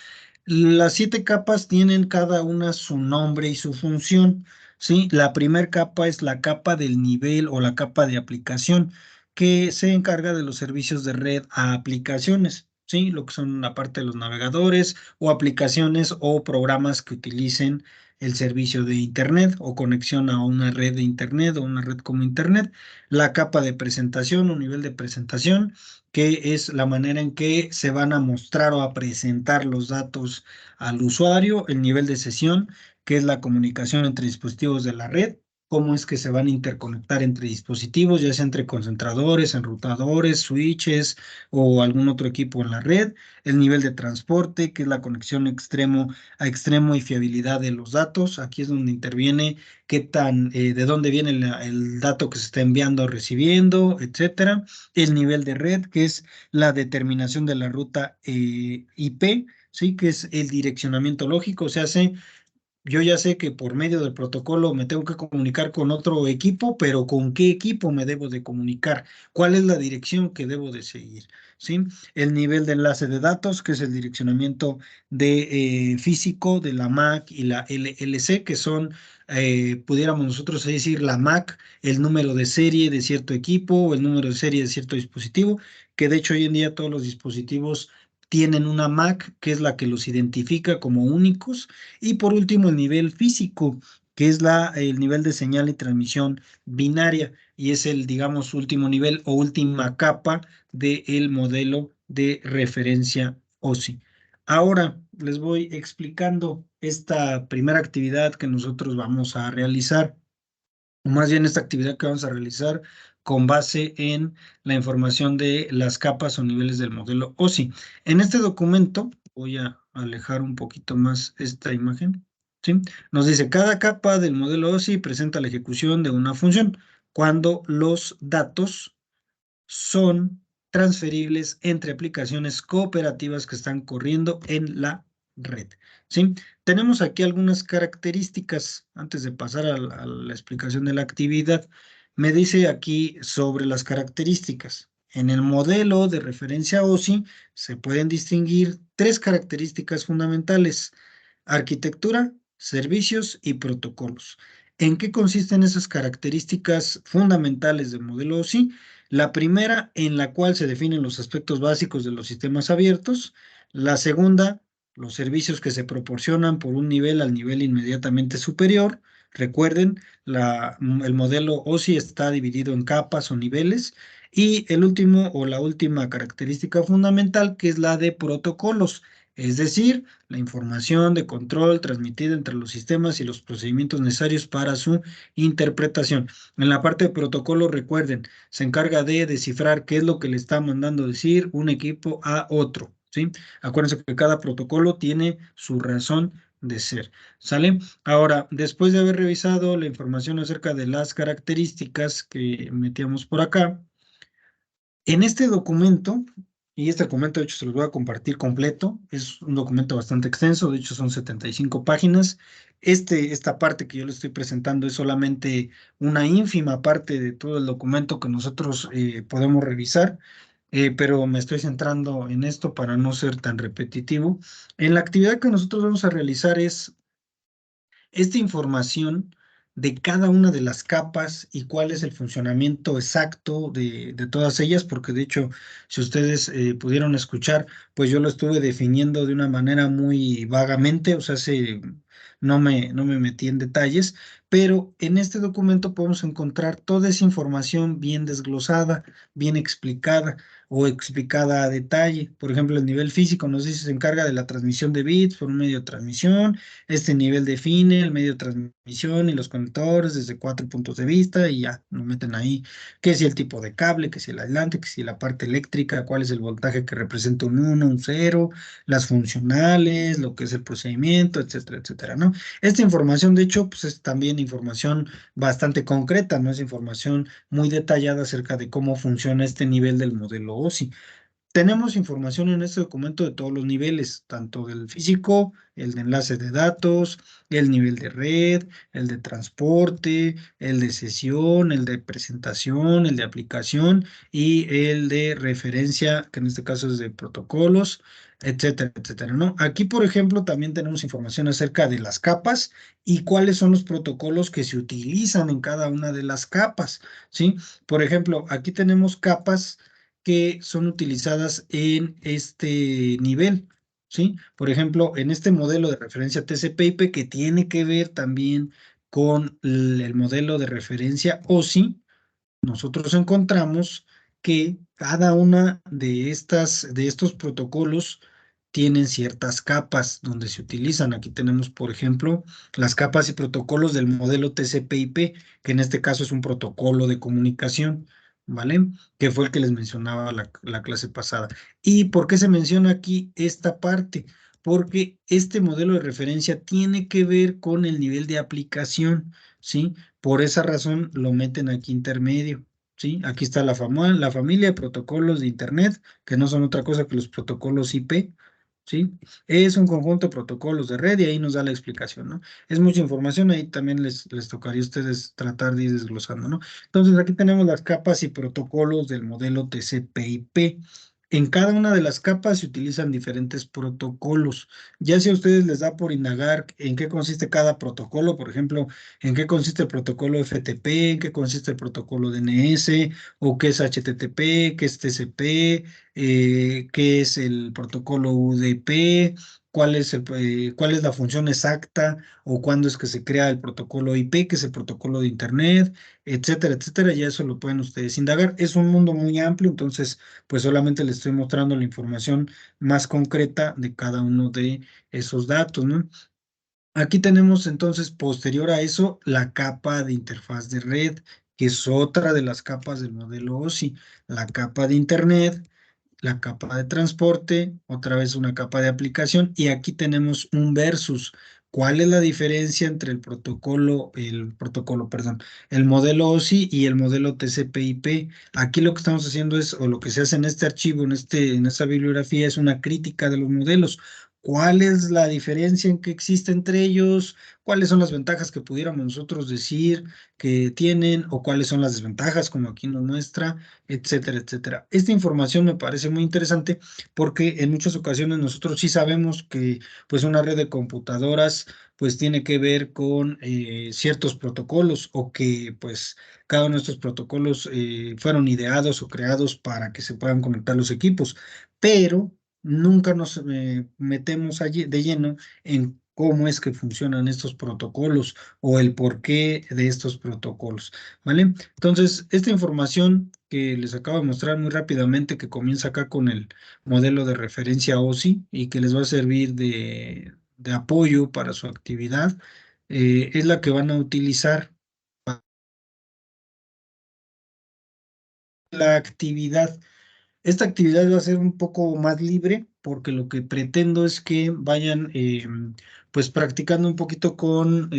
Las 7 capas tienen cada una su nombre y su función, ¿sí? La primera capa es la capa del nivel o la capa de aplicación, que se encarga de los servicios de red a aplicaciones, ¿sí? Lo que son la parte de los navegadores o aplicaciones o programas que utilicen el servicio de Internet o conexión a una red de Internet o una red como Internet. La capa de presentación o nivel de presentación, que es la manera en que se van a mostrar o a presentar los datos al usuario, el nivel de sesión, que es la comunicación entre dispositivos de la red, cómo es que se van a interconectar entre dispositivos, ya sea entre concentradores, enrutadores, switches o algún otro equipo en la red, el nivel de transporte, que es la conexión extremo a extremo y fiabilidad de los datos. Aquí es donde interviene de dónde viene el dato que se está enviando o recibiendo, etcétera. El nivel de red, que es la determinación de la ruta IP, ¿sí? Que es el direccionamiento lógico. O sea, yo ya sé que por medio del protocolo me tengo que comunicar con otro equipo, pero ¿con qué equipo me debo de comunicar? ¿Cuál es la dirección que debo de seguir? ¿Sí? El nivel de enlace de datos, que es el direccionamiento de físico de la MAC y la LLC, que son, pudiéramos nosotros decir, la MAC, el número de serie de cierto equipo o el número de serie de cierto dispositivo, que de hecho hoy en día todos los dispositivos tienen una MAC, que es la que los identifica como únicos. Y por último, el nivel físico, que es el nivel de señal y transmisión binaria, y es el, digamos, último nivel o última capa del modelo de referencia OSI. Ahora les voy explicando esta primera actividad que nosotros vamos a realizar, o más bien esta actividad que vamos a realizar con base en la información de las capas o niveles del modelo OSI. En este documento, voy a alejar un poquito más esta imagen, ¿sí? Nos dice, cada capa del modelo OSI presenta la ejecución de una función cuando los datos son transferibles entre aplicaciones cooperativas que están corriendo en la red, ¿sí? Tenemos aquí algunas características antes de pasar a la explicación de la actividad. Me dice aquí sobre las características. En el modelo de referencia OSI se pueden distinguir tres características fundamentales: arquitectura, servicios y protocolos. ¿En qué consisten esas características fundamentales del modelo OSI? La primera, en la cual se definen los aspectos básicos de los sistemas abiertos. La segunda, los servicios que se proporcionan por un nivel al nivel inmediatamente superior. Recuerden, el modelo OSI está dividido en capas o niveles. Y el último o la última característica fundamental, que es la de protocolos, es decir, la información de control transmitida entre los sistemas y los procedimientos necesarios para su interpretación. En la parte de protocolo, recuerden, se encarga de descifrar qué es lo que le está mandando decir un equipo a otro, ¿sí? Acuérdense que cada protocolo tiene su razón de ser, ¿sale? Ahora, después de haber revisado la información acerca de las características que metíamos por acá, en este documento, y este documento de hecho se los voy a compartir completo, es un documento bastante extenso, de hecho son 75 páginas. Esta parte que yo les estoy presentando es solamente una ínfima parte de todo el documento que nosotros podemos revisar, pero me estoy centrando en esto para no ser tan repetitivo. En la actividad que nosotros vamos a realizar es esta información de cada una de las capas y cuál es el funcionamiento exacto de todas ellas, porque de hecho, si ustedes pudieron escuchar, pues yo lo estuve definiendo de una manera muy vagamente, o sea, no me metí en detalles, pero en este documento podemos encontrar toda esa información bien desglosada, bien explicada o explicada a detalle. Por ejemplo, el nivel físico nos dice se encarga de la transmisión de bits por un medio de transmisión. Este nivel define el medio de transmisión y los conectores desde 4 puntos de vista y ya nos meten ahí que si el tipo de cable, que si el aislante, que si la parte eléctrica, cuál es el voltaje que representa un 1, un 0, las funcionales, lo que es el procedimiento, etcétera, etcétera, ¿no? Esta información, de hecho, pues es también información bastante concreta, no es información muy detallada acerca de cómo funciona este nivel del modelo OSI. Tenemos información en este documento de todos los niveles, tanto del físico, el de enlace de datos, el nivel de red, el de transporte, el de sesión, el de presentación, el de aplicación y el de referencia, que en este caso es de protocolos, etcétera, etcétera, ¿no? Aquí, por ejemplo, también tenemos información acerca de las capas y cuáles son los protocolos que se utilizan en cada una de las capas, ¿sí? Por ejemplo, aquí tenemos capas que son utilizadas en este nivel, ¿sí? Por ejemplo, en este modelo de referencia TCP/IP que tiene que ver también con el modelo de referencia OSI, nosotros encontramos que cada una de estos protocolos tienen ciertas capas donde se utilizan. Aquí tenemos, por ejemplo, las capas y protocolos del modelo TCP/IP, que en este caso es un protocolo de comunicación, ¿vale? Que fue el que les mencionaba la clase pasada. ¿Y por qué se menciona aquí esta parte? Porque este modelo de referencia tiene que ver con el nivel de aplicación, ¿sí? Por esa razón lo meten aquí intermedio, ¿sí? Aquí está la familia de protocolos de Internet, que no son otra cosa que los protocolos IP, ¿sí? Es un conjunto de protocolos de red y ahí nos da la explicación, ¿no? Es mucha información, ahí también les tocaría a ustedes tratar de ir desglosando, ¿no? Entonces aquí tenemos las capas y protocolos del modelo TCP/IP. En cada una de las capas se utilizan diferentes protocolos. Ya si a ustedes les da por indagar en qué consiste cada protocolo, por ejemplo, en qué consiste el protocolo FTP, en qué consiste el protocolo DNS, o qué es HTTP, qué es TCP, qué es el protocolo UDP, cuál es cuál es la función exacta o cuándo es que se crea el protocolo IP, que es el protocolo de Internet, etcétera, etcétera. Ya eso lo pueden ustedes indagar. Es un mundo muy amplio, entonces pues solamente les estoy mostrando la información más concreta de cada uno de esos datos, ¿no? Aquí tenemos entonces, posterior a eso, la capa de interfaz de red, que es otra de las capas del modelo OSI, la capa de Internet, la capa de transporte, otra vez una capa de aplicación, y aquí tenemos un versus. ¿Cuál es la diferencia entre perdón, el modelo OSI y el modelo TCP/IP? Aquí lo que estamos haciendo es, o lo que se hace en este archivo, en esta bibliografía, es una crítica de los modelos. ¿Cuál es la diferencia en que existe entre ellos? ¿Cuáles son las ventajas que pudiéramos nosotros decir que tienen o cuáles son las desventajas, como aquí nos muestra, etcétera, etcétera? Esta información me parece muy interesante porque en muchas ocasiones nosotros sí sabemos que pues una red de computadoras pues tiene que ver con ciertos protocolos o que pues cada uno de estos protocolos fueron ideados o creados para que se puedan conectar los equipos, pero nunca nos metemos allí de lleno en cómo es que funcionan estos protocolos o el porqué de estos protocolos, ¿vale? Entonces, esta información que les acabo de mostrar muy rápidamente, que comienza acá con el modelo de referencia OSI y que les va a servir de apoyo para su actividad, es la que van a utilizar para la actividad. Esta actividad va a ser un poco más libre porque lo que pretendo es que vayan pues practicando un poquito con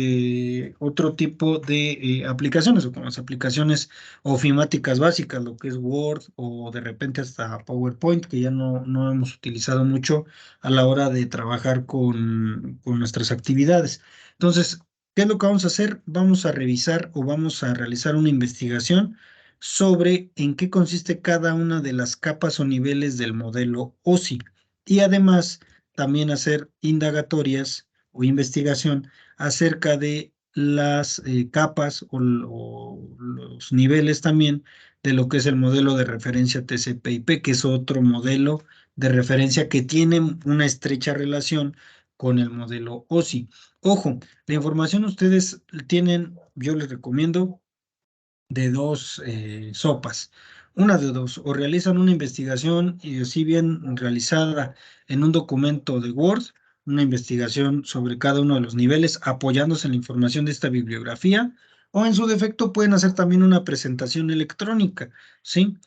otro tipo de aplicaciones o con las aplicaciones ofimáticas básicas, lo que es Word o de repente hasta PowerPoint, que ya no hemos utilizado mucho a la hora de trabajar con nuestras actividades. Entonces, ¿qué es lo que vamos a hacer? Vamos a revisar o vamos a realizar una investigación sobre en qué consiste cada una de las capas o niveles del modelo OSI y además también hacer indagatorias o investigación acerca de las capas o los niveles también de lo que es el modelo de referencia TCP/IP, que es otro modelo de referencia que tiene una estrecha relación con el modelo OSI. Ojo, la información ustedes tienen, yo les recomiendo de dos sopas. Una de dos, o realizan una investigación y si bien realizada en un documento de Word, una investigación sobre cada uno de los niveles apoyándose en la información de esta bibliografía, o en su defecto pueden hacer también una presentación electrónica, ¿sí?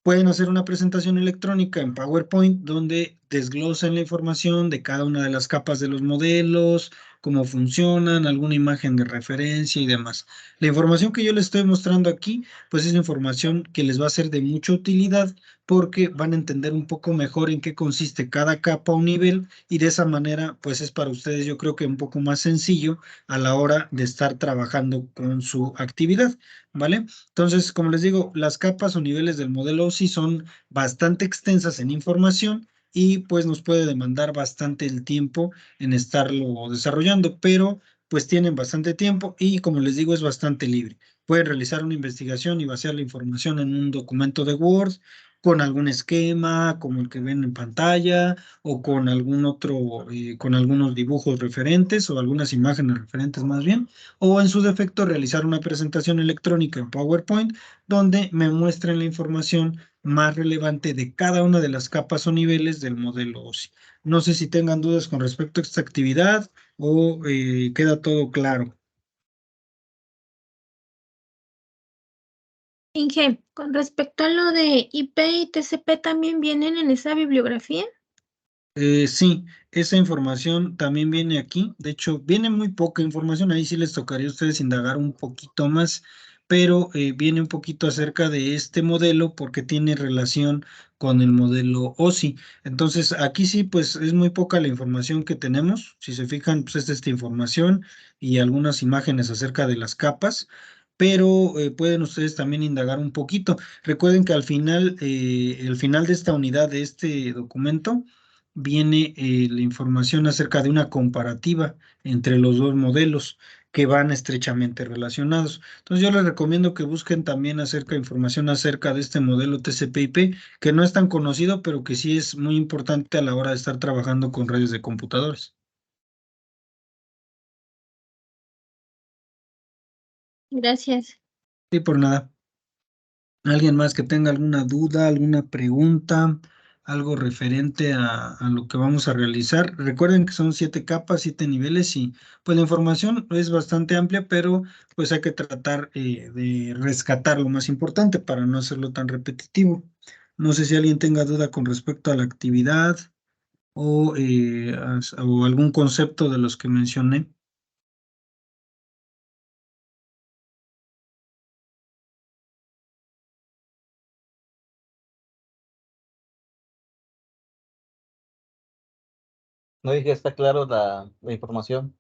Pueden hacer una presentación electrónica en PowerPoint donde desglosen la información de cada una de las capas de los modelos, cómo funcionan, alguna imagen de referencia y demás. La información que yo les estoy mostrando aquí, pues es información que les va a ser de mucha utilidad porque van a entender un poco mejor en qué consiste cada capa o nivel y de esa manera, pues es para ustedes yo creo que un poco más sencillo a la hora de estar trabajando con su actividad, ¿vale? Entonces, como les digo, las capas o niveles del modelo OSI son bastante extensas en información y pues nos puede demandar bastante el tiempo en estarlo desarrollando, pero pues tienen bastante tiempo y como les digo es bastante libre. Pueden realizar una investigación y vaciar la información en un documento de Word con algún esquema como el que ven en pantalla o con algún otro, con algunos dibujos referentes o algunas imágenes referentes más bien, o en su defecto realizar una presentación electrónica en PowerPoint donde me muestren la información más relevante de cada una de las capas o niveles del modelo OSI. No sé si tengan dudas con respecto a esta actividad o queda todo claro. Inge, con respecto a lo de IP y TCP, ¿también vienen en esa bibliografía? Sí, esa información también viene aquí. De hecho, viene muy poca información. Ahí sí les tocaría a ustedes indagar un poquito más, pero viene un poquito acerca de este modelo porque tiene relación con el modelo OSI. Entonces, aquí sí, pues es muy poca la información que tenemos. Si se fijan, pues es esta información y algunas imágenes acerca de las capas. Pero pueden ustedes también indagar un poquito. Recuerden que al final, el final de esta unidad, de este documento, viene la información acerca de una comparativa entre los dos modelos que van estrechamente relacionados. Entonces yo les recomiendo que busquen también información acerca de este modelo TCP/IP, que no es tan conocido, pero que sí es muy importante a la hora de estar trabajando con redes de computadores. Gracias. Sí, por nada. ¿Alguien más que tenga alguna duda, alguna pregunta, algo referente a lo que vamos a realizar? Recuerden que son 7 capas, 7 niveles y pues la información es bastante amplia, pero pues hay que tratar de rescatar lo más importante para no hacerlo tan repetitivo. No sé si alguien tenga duda con respecto a la actividad o algún concepto de los que mencioné. No dije, está claro la información.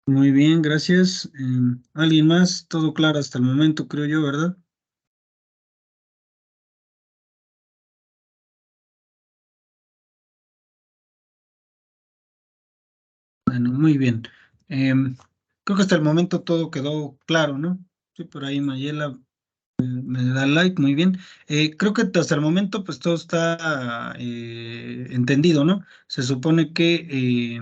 Muy bien, gracias. ¿Alguien más? Todo claro hasta el momento, creo yo, ¿verdad? Bueno, muy bien. Em, Creo que hasta el momento todo quedó claro, ¿no? Sí, por ahí Mayela me da like, muy bien. Creo que hasta el momento pues todo está entendido, ¿no? Se supone que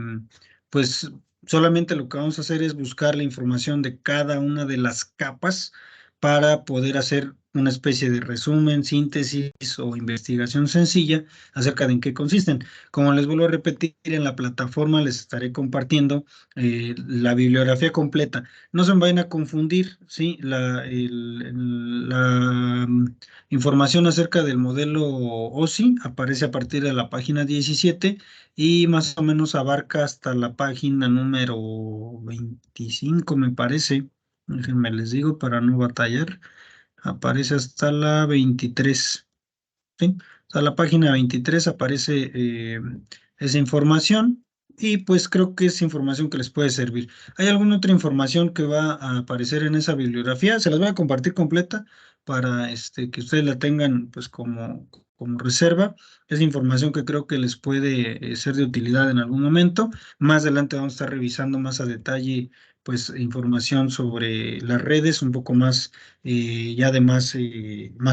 pues solamente lo que vamos a hacer es buscar la información de cada una de las capas para poder hacer una especie de resumen, síntesis o investigación sencilla acerca de en qué consisten. Como les vuelvo a repetir, en la plataforma les estaré compartiendo la bibliografía completa. No se me vayan a confundir, ¿sí? La información acerca del modelo OSI aparece a partir de la página 17 y más o menos abarca hasta la página número 25, me parece. Déjenme les digo para no batallar. Aparece hasta la 23. ¿Sí? O sea, la página 23 aparece esa información y pues creo que es información que les puede servir. ¿Hay alguna otra información que va a aparecer en esa bibliografía? Se las voy a compartir completa para que ustedes la tengan pues como reserva. Es información que creo que les puede ser de utilidad en algún momento. Más adelante vamos a estar revisando más a detalle pues información sobre las redes un poco más ya de más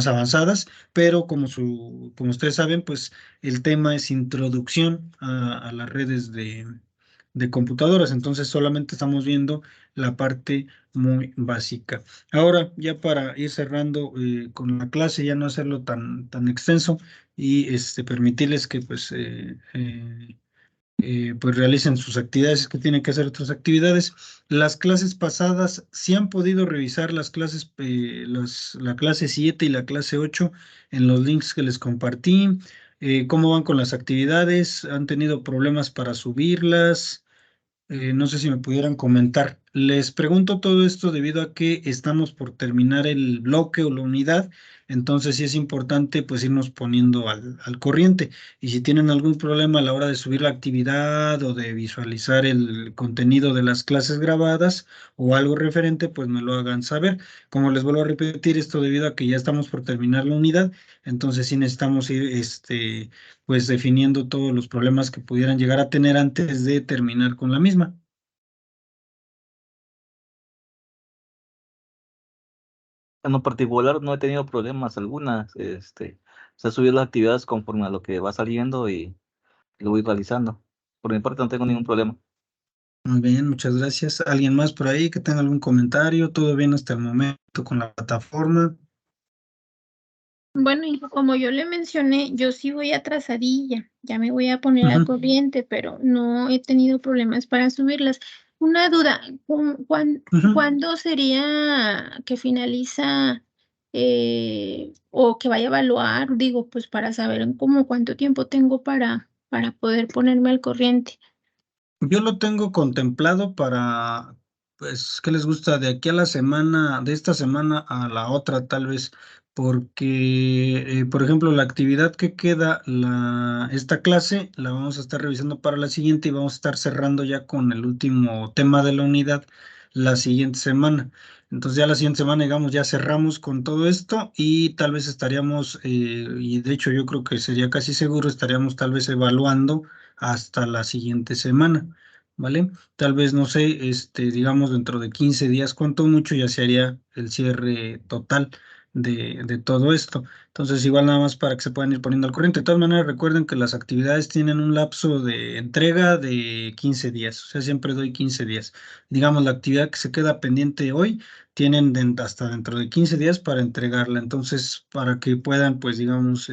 avanzadas, pero como ustedes saben, pues el tema es introducción a las redes de computadoras, entonces solamente estamos viendo la parte muy básica. Ahora, ya para ir cerrando con la clase, ya no hacerlo tan extenso y permitirles que pues realicen sus actividades, que tienen que hacer otras actividades. Las clases pasadas, si han podido revisar las clases, la clase 7 y la clase 8 en los links que les compartí, cómo van con las actividades, han tenido problemas para subirlas. No sé si me pudieran comentar. Les pregunto todo esto debido a que estamos por terminar el bloque o la unidad, entonces sí es importante pues irnos poniendo al corriente. Y si tienen algún problema a la hora de subir la actividad o de visualizar el contenido de las clases grabadas o algo referente, pues me lo hagan saber. Como les vuelvo a repetir, esto debido a que ya estamos por terminar la unidad, entonces sí necesitamos ir pues definiendo todos los problemas que pudieran llegar a tener antes de terminar con la misma. En lo particular no he tenido problemas algunas. Se ha subido las actividades conforme a lo que va saliendo y lo voy realizando. Por mi parte no tengo ningún problema. Muy bien, muchas gracias. ¿Alguien más por ahí que tenga algún comentario? ¿Todo bien hasta el momento con la plataforma? Bueno, y como yo le mencioné, yo sí voy atrasadilla, ya me voy a poner al Ujú, corriente, pero no he tenido problemas para subirlas. Una duda, ujú. ¿cuándo sería que finaliza o que vaya a evaluar? Digo, pues para saber en cómo cuánto tiempo tengo para poder ponerme al corriente. Yo lo tengo contemplado para, pues, ¿qué les gusta? De aquí a la semana, de esta semana a la otra, tal vez, porque, por ejemplo, la actividad que queda, esta clase, la vamos a estar revisando para la siguiente y vamos a estar cerrando ya con el último tema de la unidad la siguiente semana. Entonces ya la siguiente semana, digamos, ya cerramos con todo esto y tal vez estaríamos, y de hecho yo creo que sería casi seguro, estaríamos tal vez evaluando hasta la siguiente semana, ¿vale? Tal vez, no sé, digamos dentro de 15 días, cuánto mucho ya se haría el cierre total de todo esto. Entonces, igual nada más para que se puedan ir poniendo al corriente. De todas maneras, recuerden que las actividades tienen un lapso de entrega de 15 días, o sea, siempre doy 15 días. Digamos, la actividad que se queda pendiente hoy, tienen hasta dentro de 15 días para entregarla. Entonces, para que puedan, pues, digamos,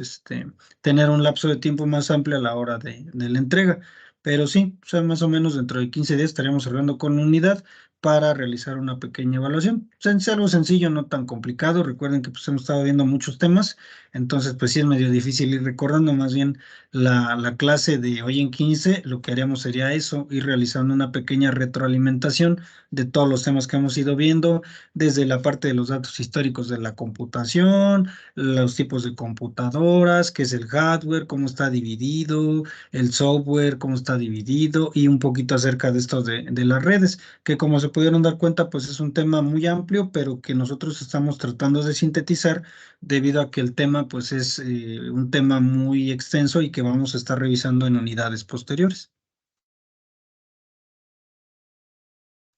tener un lapso de tiempo más amplio a la hora de la entrega. Pero sí, o sea, más o menos dentro de 15 días estaríamos cerrando con la unidad para realizar una pequeña evaluación. Es algo sencillo, no tan complicado. Recuerden que pues hemos estado viendo muchos temas, entonces pues sí es medio difícil ir recordando. Más bien la clase de hoy en 15, lo que haríamos sería eso, ir realizando una pequeña retroalimentación de todos los temas que hemos ido viendo, desde la parte de los datos históricos de la computación, los tipos de computadoras, qué es el hardware, cómo está dividido, el software, cómo está dividido, y un poquito acerca de esto de las redes, que como se pudieron dar cuenta, pues es un tema muy amplio, pero que nosotros estamos tratando de sintetizar debido a que el tema pues es un tema muy extenso y que vamos a estar revisando en unidades posteriores.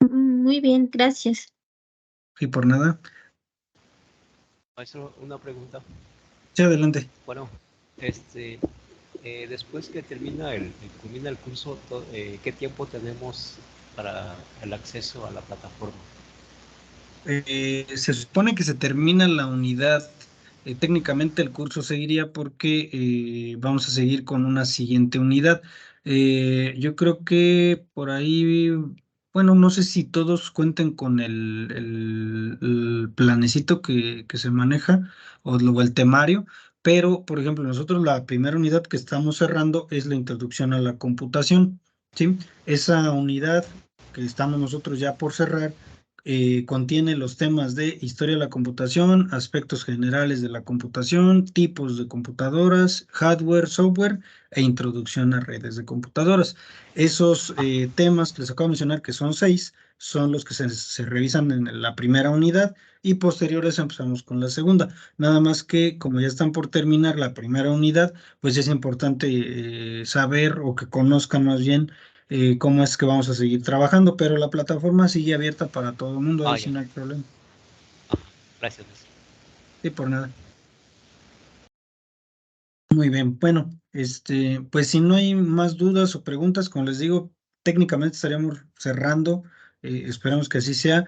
Muy bien, gracias. Y por nada, Maestro, una pregunta. sí, adelante. Bueno, después que culmina el curso, ¿qué tiempo tenemos para el acceso a la plataforma? Se supone que se termina la unidad. Técnicamente el curso seguiría porque vamos a seguir con una siguiente unidad. Yo creo que por ahí, bueno, no sé si todos cuenten con el planecito que se maneja o el temario, pero por ejemplo, nosotros la primera unidad que estamos cerrando es la introducción a la computación, ¿sí? Esa unidad que estamos nosotros ya por cerrar contiene los temas de historia de la computación, aspectos generales de la computación, tipos de computadoras, hardware, software e introducción a redes de computadoras. Esos temas que les acabo de mencionar, que son 6, son los que se revisan en la primera unidad y posteriores empezamos con la segunda. Nada más que como ya están por terminar la primera unidad, pues es importante saber o que conozcan más bien cómo es que vamos a seguir trabajando, pero la plataforma sigue abierta para todo el mundo, ahí sí Ya. no hay problema. Gracias, maestro. Sí, por nada. Muy bien, bueno, pues si no hay más dudas o preguntas, como les digo, técnicamente estaríamos cerrando, esperamos que así sea,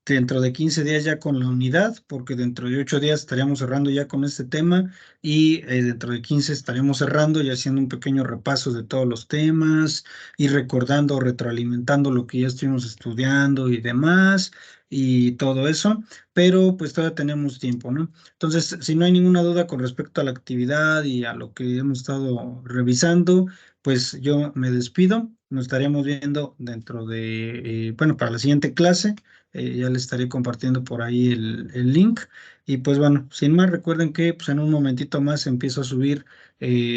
dentro de 15 días ya con la unidad, porque dentro de 8 días estaríamos cerrando ya con este tema y dentro de 15 estaremos cerrando y haciendo un pequeño repaso de todos los temas y recordando, retroalimentando lo que ya estuvimos estudiando y demás y todo eso, pero pues todavía tenemos tiempo, ¿no? Entonces, si no hay ninguna duda con respecto a la actividad y a lo que hemos estado revisando, pues yo me despido. Nos estaríamos viendo dentro de, bueno, para la siguiente clase. Ya les estaré compartiendo por ahí el link. Y pues bueno, sin más, recuerden que pues, en un momentito más empiezo a subir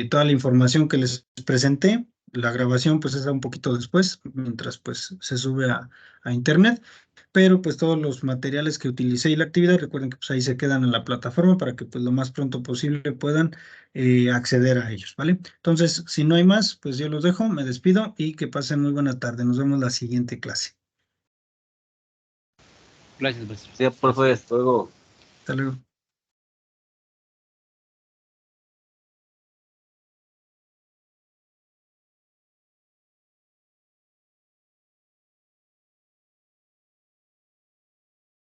toda la información que les presenté. La grabación pues es un poquito después, mientras pues se sube a internet, pero pues todos los materiales que utilicé y la actividad, recuerden que pues ahí se quedan en la plataforma para que pues lo más pronto posible puedan acceder a ellos, ¿vale? Entonces, si no hay más, pues yo los dejo, me despido y que pasen muy buena tarde. Nos vemos la siguiente clase. Gracias, maestro. Sí, profe, luego. Hasta luego.